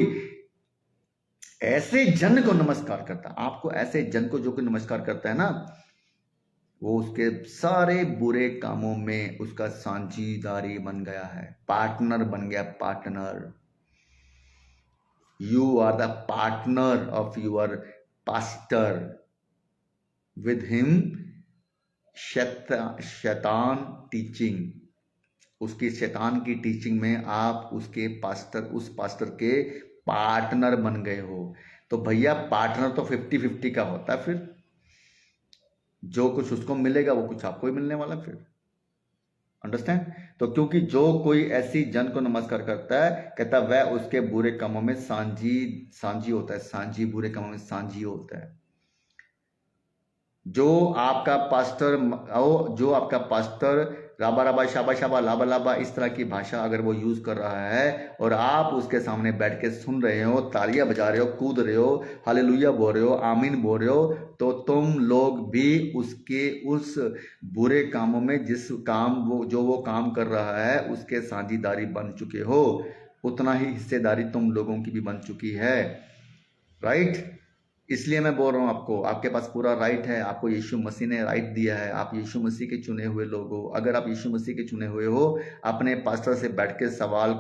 ऐसे जन को नमस्कार करता, आपको ऐसे जन को जो कोई नमस्कार करता है ना, वो उसके सारे बुरे कामों में उसका साझीदारी बन गया है, पार्टनर बन गया, partner. You are the partner of your pastor, with him शैतान टीचिंग, उसकी शैतान की टीचिंग में आप उस पास्टर के पार्टनर बन गए हो। तो भैया पार्टनर तो 50-50 का होता है, फिर जो कुछ उसको मिलेगा वो कुछ आपको ही मिलने वाला फिर। अंडरस्टैंड? तो क्योंकि जो कोई ऐसी जन को नमस्कार करता है, कहता वह उसके बुरे कामों में सांझी होता है, सांझी, बुरे कामों में सांझी होता है। जो आपका पास्टर राबा राबा शाबा शाबा लाबा लाबा इस तरह की भाषा अगर वो यूज कर रहा है, और आप उसके सामने बैठ के सुन रहे हो, तालियां बजा रहे हो, कूद रहे हो, हालेलुया बोल रहे हो, आमीन बोल रहे हो, तो तुम लोग भी उसके उस बुरे कामों में, जो वो काम कर रहा है, उसके साझीदारी बन चुके हो। उतना ही हिस्सेदारी तुम लोगों की भी बन चुकी है। राइट? इसलिए मैं बोल रहा हूं आपको, आपके पास पूरा राइट है, आपको यीशु मसीह ने राइट दिया है, आप यीशु मसीह के चुने हुए लोग हो। अगर आप यीशु मसीह के चुने हुए हो, अपने पास्टर से बैठ के सवाल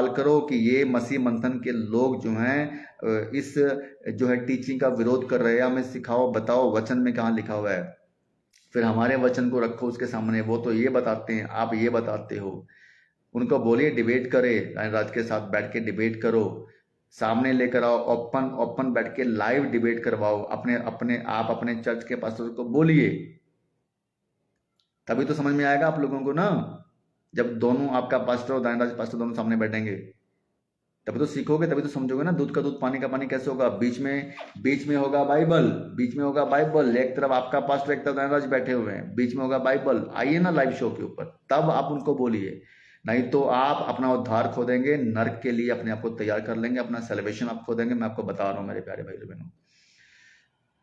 करो कि ये मसीह मंथन के लोग जो हैं इस जो है टीचिंग का विरोध कर रहे हैं, हमें सिखाओ, बताओ वचन में कहाँ लिखा हुआ है। फिर हमारे वचन को रखो उसके सामने, वो तो ये बताते हैं, आप ये बताते हो। उनको बोलिए डिबेट करे, राज के साथ बैठ के डिबेट करो, सामने लेकर आओ, ओपन बैठ के लाइव डिबेट करवाओ, आप अपने चर्च के पास्टर को बोलिए, तभी तो समझ में आएगा आप लोगों को ना। जब दोनों, आपका पास्टर और दानराज पास्टर दोनों सामने बैठेंगे, तभी तो सीखोगे, तभी तो समझोगे ना। दूध का दूध पानी का पानी कैसे होगा? बीच में होगा बाइबल, एक तरफ आपका पास्टर, एक तरफ दानराज बैठे हुए हैं, बीच में होगा बाइबल। आइए ना लाइव शो के ऊपर, तब आप उनको बोलिए, नहीं तो आप अपना उद्धार खो देंगे, नर्क के लिए अपने आप को तैयार कर लेंगे, अपना सेलिब्रेशन आप खो देंगे। मैं आपको बता रहा हूं मेरे प्यारे भाई बहनों,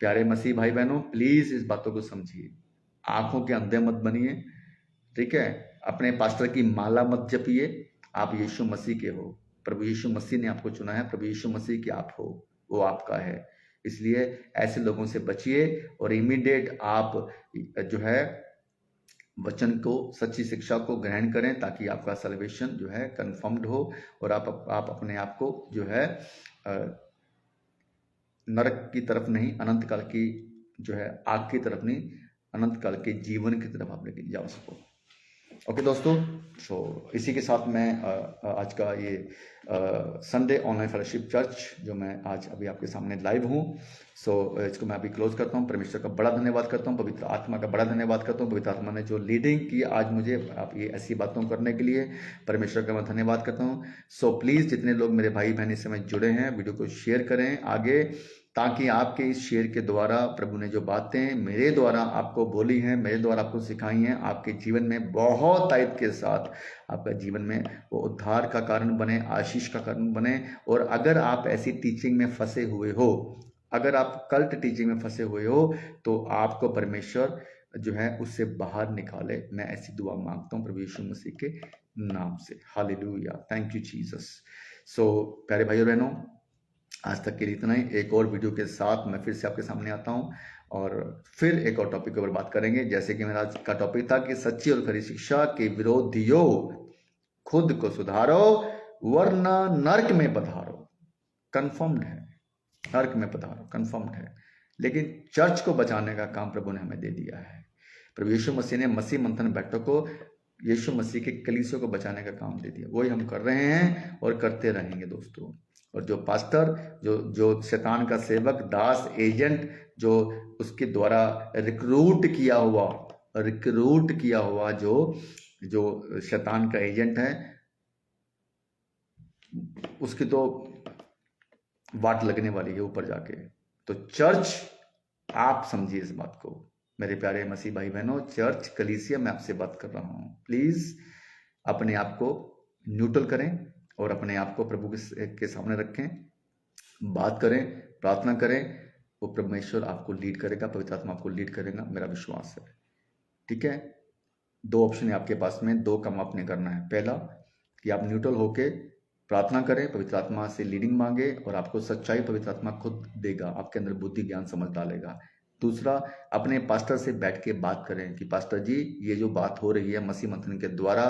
प्यारे मसीह भाई बहनों, प्लीज इस बातों को समझिए, आंखों के अंधे मत बनिए। ठीक है? अपने पास्टर की माला मत जपिए। आप यीशु मसीह के हो, प्रभु यीशु मसीह ने आपको चुना है, प्रभु यीशु मसीह के आप हो, वो आपका है। इसलिए ऐसे लोगों से बचिए और इमीडिएट आप जो है वचन को, सच्ची शिक्षा को ग्रहण करें, ताकि आपका सल्वेशन जो है कंफर्म्ड हो, और आप अपने आप को जो है नरक की तरफ नहीं, अनंत काल की जो है आग की तरफ नहीं, अनंत काल के जीवन की तरफ आप लेके जा सको। ओके दोस्तों, सो इसी के साथ मैं आज का ये संडे ऑनलाइन फेलोशिप चर्च जो मैं आज अभी आपके सामने लाइव हूँ, सो इसको मैं अभी क्लोज करता हूँ। परमेश्वर का बड़ा धन्यवाद करता हूँ, पवित्र आत्मा का बड़ा धन्यवाद करता हूँ। पवित्र आत्मा ने जो लीडिंग की आज मुझे आप ये ऐसी बातों करने के लिए, परमेश्वर का मैं धन्यवाद करता हूँ। सो प्लीज़ जितने लोग मेरे भाई बहन इस समय जुड़े हैं, वीडियो को शेयर करें आगे, ताकि आपके इस शेयर के द्वारा प्रभु ने जो बातें मेरे द्वारा आपको बोली हैं, मेरे द्वारा आपको सिखाई हैं, आपके जीवन में बहुत तायद के साथ आपका जीवन में वो उद्धार का कारण बने, आशीष का कारण बने। और अगर आप ऐसी टीचिंग में फंसे हुए हो, अगर आप कल्ट टीचिंग में फंसे हुए हो, तो आपको परमेश्वर जो है उससे बाहर निकाले। मैं ऐसी दुआ मांगता हूँ प्रभु यीशु मसीह के नाम से। Hallelujah, thank you Jesus. So प्यारे भाइयों बहनों, आज तक के लिए इतना ही। एक और वीडियो के साथ मैं फिर से आपके सामने आता हूं और फिर एक और टॉपिक के ऊपर बात करेंगे। जैसे कि मेरा आज का टॉपिक था कि सच्ची और खरी शिक्षा के विरोधियों, खुद को सुधारो वरना नरक में पधारो। कंफर्म्ड है, नरक में पधारो, कंफर्म्ड है। लेकिन चर्च को बचाने का काम प्रभु ने हमें दे दिया है। प्रभु यीशु मसीह ने मसीह मंथन बैठक को, यीशु मसीह के कलीसियों को बचाने का काम दे दिया। वही हम कर रहे हैं और करते रहेंगे दोस्तों। और जो पास्टर, जो शैतान का सेवक, दास, एजेंट, जो उसके द्वारा रिक्रूट किया हुआ जो शैतान का एजेंट है, उसकी तो वाट लगने वाली है ऊपर जाके। तो चर्च, आप समझिए इस बात को मेरे प्यारे मसीह भाई बहनों, चर्च कलीसिया मैं आपसे बात कर रहा हूं। प्लीज अपने आप को न्यूट्रल करें और अपने आप को प्रभु के सामने रखें, बात करें, प्रार्थना करें। वो परमेश्वर आपको लीड करेगा, पवित्र आत्मा आपको लीड करेगा, मेरा विश्वास है। ठीक है, दो ऑप्शन है आपके पास में, दो काम आपने करना है। पहला कि आप न्यूट्रल होके प्रार्थना करें, पवित्र आत्मा से लीडिंग मांगे और आपको सच्चाई पवित्र आत्मा खुद देगा, आपके अंदर बुद्धि ज्ञान समझ डालेगा। दूसरा, अपने पास्टर से बैठ के बात करें कि पास्टर जी, ये जो बात हो रही है मसीह मंथन के द्वारा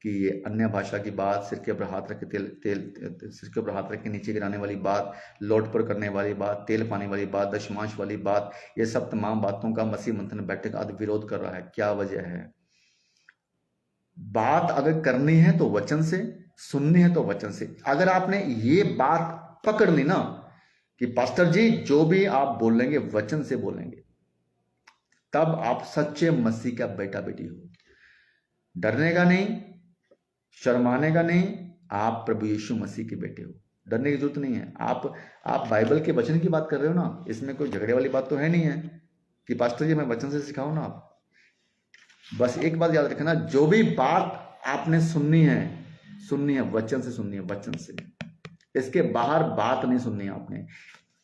कि ये अन्य भाषा की बात, सिर के ऊपर हाथ रख के सिर के ऊपर हाथ रख के नीचे गिराने वाली बात, लोट पर करने वाली बात, तेल पाने वाली बात, दशमांश वाली बात, ये सब तमाम बातों का मसीह मंथन बैठक आज विरोध कर रहा है। क्या वजह है? बात अगर करनी है तो वचन से, सुननी है तो वचन से। अगर आपने ये बात पकड़ ली ना कि पास्टर जी जो भी आप बोलेंगे वचन से बोलेंगे, तब आप सच्चे मसीह का बेटा बेटी हो। डरने का नहीं, शर्माने का नहीं, आप प्रभु यीशु मसीह के बेटे हो। डरने की जरूरत नहीं है। आप बाइबल के वचन की बात कर रहे हो ना, इसमें कोई झगड़े वाली बात तो है नहीं है कि पास्टर जी मैं वचन से सिखाऊं ना। आप बस एक बात याद रखना, जो भी बात आपने सुननी है वचन से सुननी है, वचन से। इसके बाहर बात नहीं सुननी है आपने।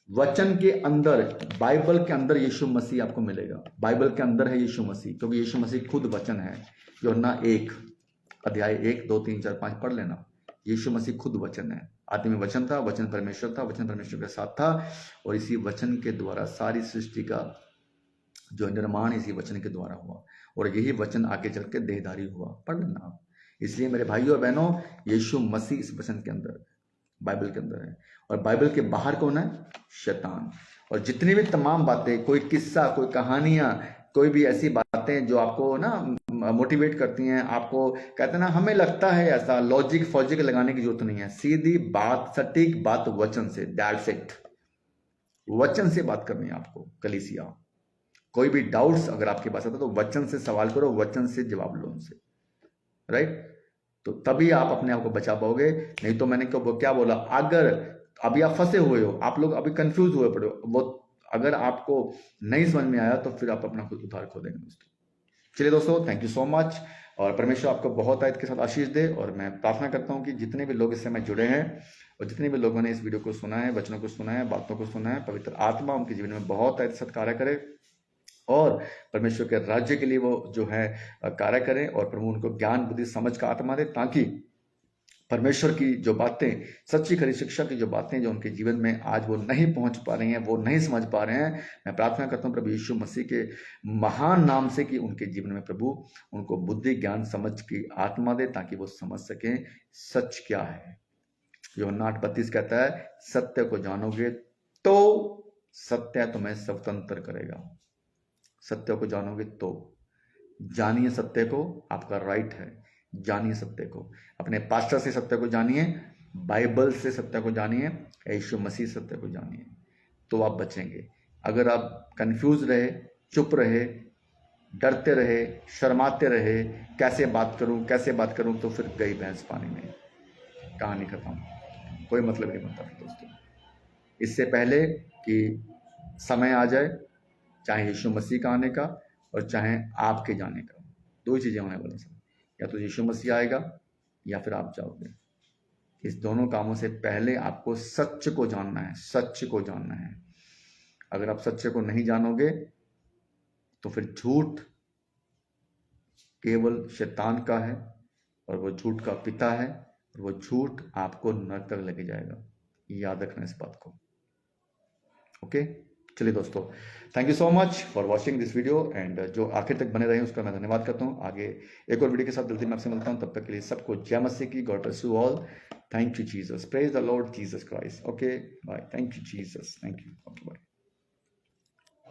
वचन के अंदर, बाइबल के अंदर यीशु मसीह आपको मिलेगा। बाइबल के अंदर है यीशु मसीह, क्योंकि यीशु मसीह खुद वचन है। यूहन्ना 1 अध्याय 1, 2, 3, 4, 5 पढ़ लेना। यीशु मसीह खुद वचन है। आदि में वचन था, वचन परमेश्वर था, वचन परमेश्वर के साथ था, और इसी वचन के द्वारा सारी सृष्टि का जो निर्माण इसी वचन के द्वारा हुआ, और यही वचन आगे चल के देहधारी हुआ। पढ़ लेना आप। इसलिए मेरे भाइयों और बहनों, यीशु मसीह इस वचन के अंदर, बाइबल के अंदर है, और बाइबल के बाहर कौन है? शैतान। और जितनी भी तमाम बातें, कोई किस्सा, कोई कहानियां, कोई भी ऐसी बातें जो आपको ना मोटिवेट करती हैं, आपको कहते हैं ना हमें लगता है ऐसा, लॉजिक फॉजिक लगाने की जरूरत नहीं है। सीधी बात, सटीक बात वचन से, दैट्स इट। वचन से बात करनी है आपको कलीसिया। कोई भी डाउट्स अगर आपके पास आता है तो वचन से सवाल करो, वचन से जवाब लो उनसे, राइट? तो तभी आप अपने आप को बचा पाओगे। नहीं तो मैंने क्या बोला, अगर अभी आप फंसे हुए हो, आप लोग अभी कंफ्यूज हुए पड़े हो, वो अगर आपको नहीं समझ में आया तो फिर आप अपना खुद उद्धार खो देंगे दोस्तों। चलिए दोस्तों, थैंक यू सो मच, और परमेश्वर आपको बहुत आयत के साथ आशीष दे। और मैं प्रार्थना करता हूँ कि जितने भी लोग इस समय जुड़े हैं और जितने भी लोगों ने इस वीडियो को सुना है, वचनों को सुना है, बातों को सुना है, पवित्र आत्मा उनके जीवन में बहुत आयत के साथ कार्य करे, और परमेश्वर के राज्य के लिए वो जो है कार्य करें, और प्रभु उनको ज्ञान बुद्धि समझ का आत्मा दे, ताकि परमेश्वर की जो बातें, सच्ची खरी शिक्षा की जो बातें जो उनके जीवन में आज वो नहीं पहुंच पा रही हैं, वो नहीं समझ पा रहे हैं, मैं प्रार्थना करता हूं प्रभु यीशु मसीह के महान नाम से कि उनके जीवन में प्रभु उनको बुद्धि ज्ञान समझ की आत्मा दे, ताकि वो समझ सकें सच क्या है। यूहन्ना 8:32 कहता है, सत्य को जानोगे तो सत्य तुम्हें स्वतंत्र करेगा। सत्य को जानोगे तो, जानिए सत्य को, आपका राइट है, जानिए सत्य को। अपने पास्टर से सत्य को जानिए, बाइबल से सत्य को जानिए, यीशु मसीह सत्य को जानिए, तो आप बचेंगे। अगर आप कंफ्यूज रहे, चुप रहे, डरते रहे, शर्माते रहे, कैसे बात करूं, तो फिर गई भैंस पानी में, कहानी खत्म, कोई मतलब नहीं बनता फिर दोस्तों। इससे पहले कि समय आ जाए, चाहे यीशु मसीह का आने का और चाहे आपके जाने का, दो ही चीजें होने वाली हैं, या तो यीशु मसीह आएगा या फिर आप जाओगे। इस दोनों कामों से पहले आपको सच को जानना है, सच को जानना है। अगर आप सच्चे को नहीं जानोगे तो फिर झूठ केवल शैतान का है और वो झूठ का पिता है, और वो झूठ आपको नरक तक लेके जाएगा। याद रखना इस बात को। ओके, चलिए दोस्तों, thank you so much for watching this video, and जो आखिर तक बने रहे हैं उसका मैं धन्यवाद करता हूँ। आगे एक और वीडियो के साथ जल्दी मैं आपसे मिलता हूँ, तब तक के लिए सबको जय मसीह की। God bless you all. Thank you Jesus, praise the Lord Jesus Christ. Okay bye, thank you Jesus, thank you, okay bye.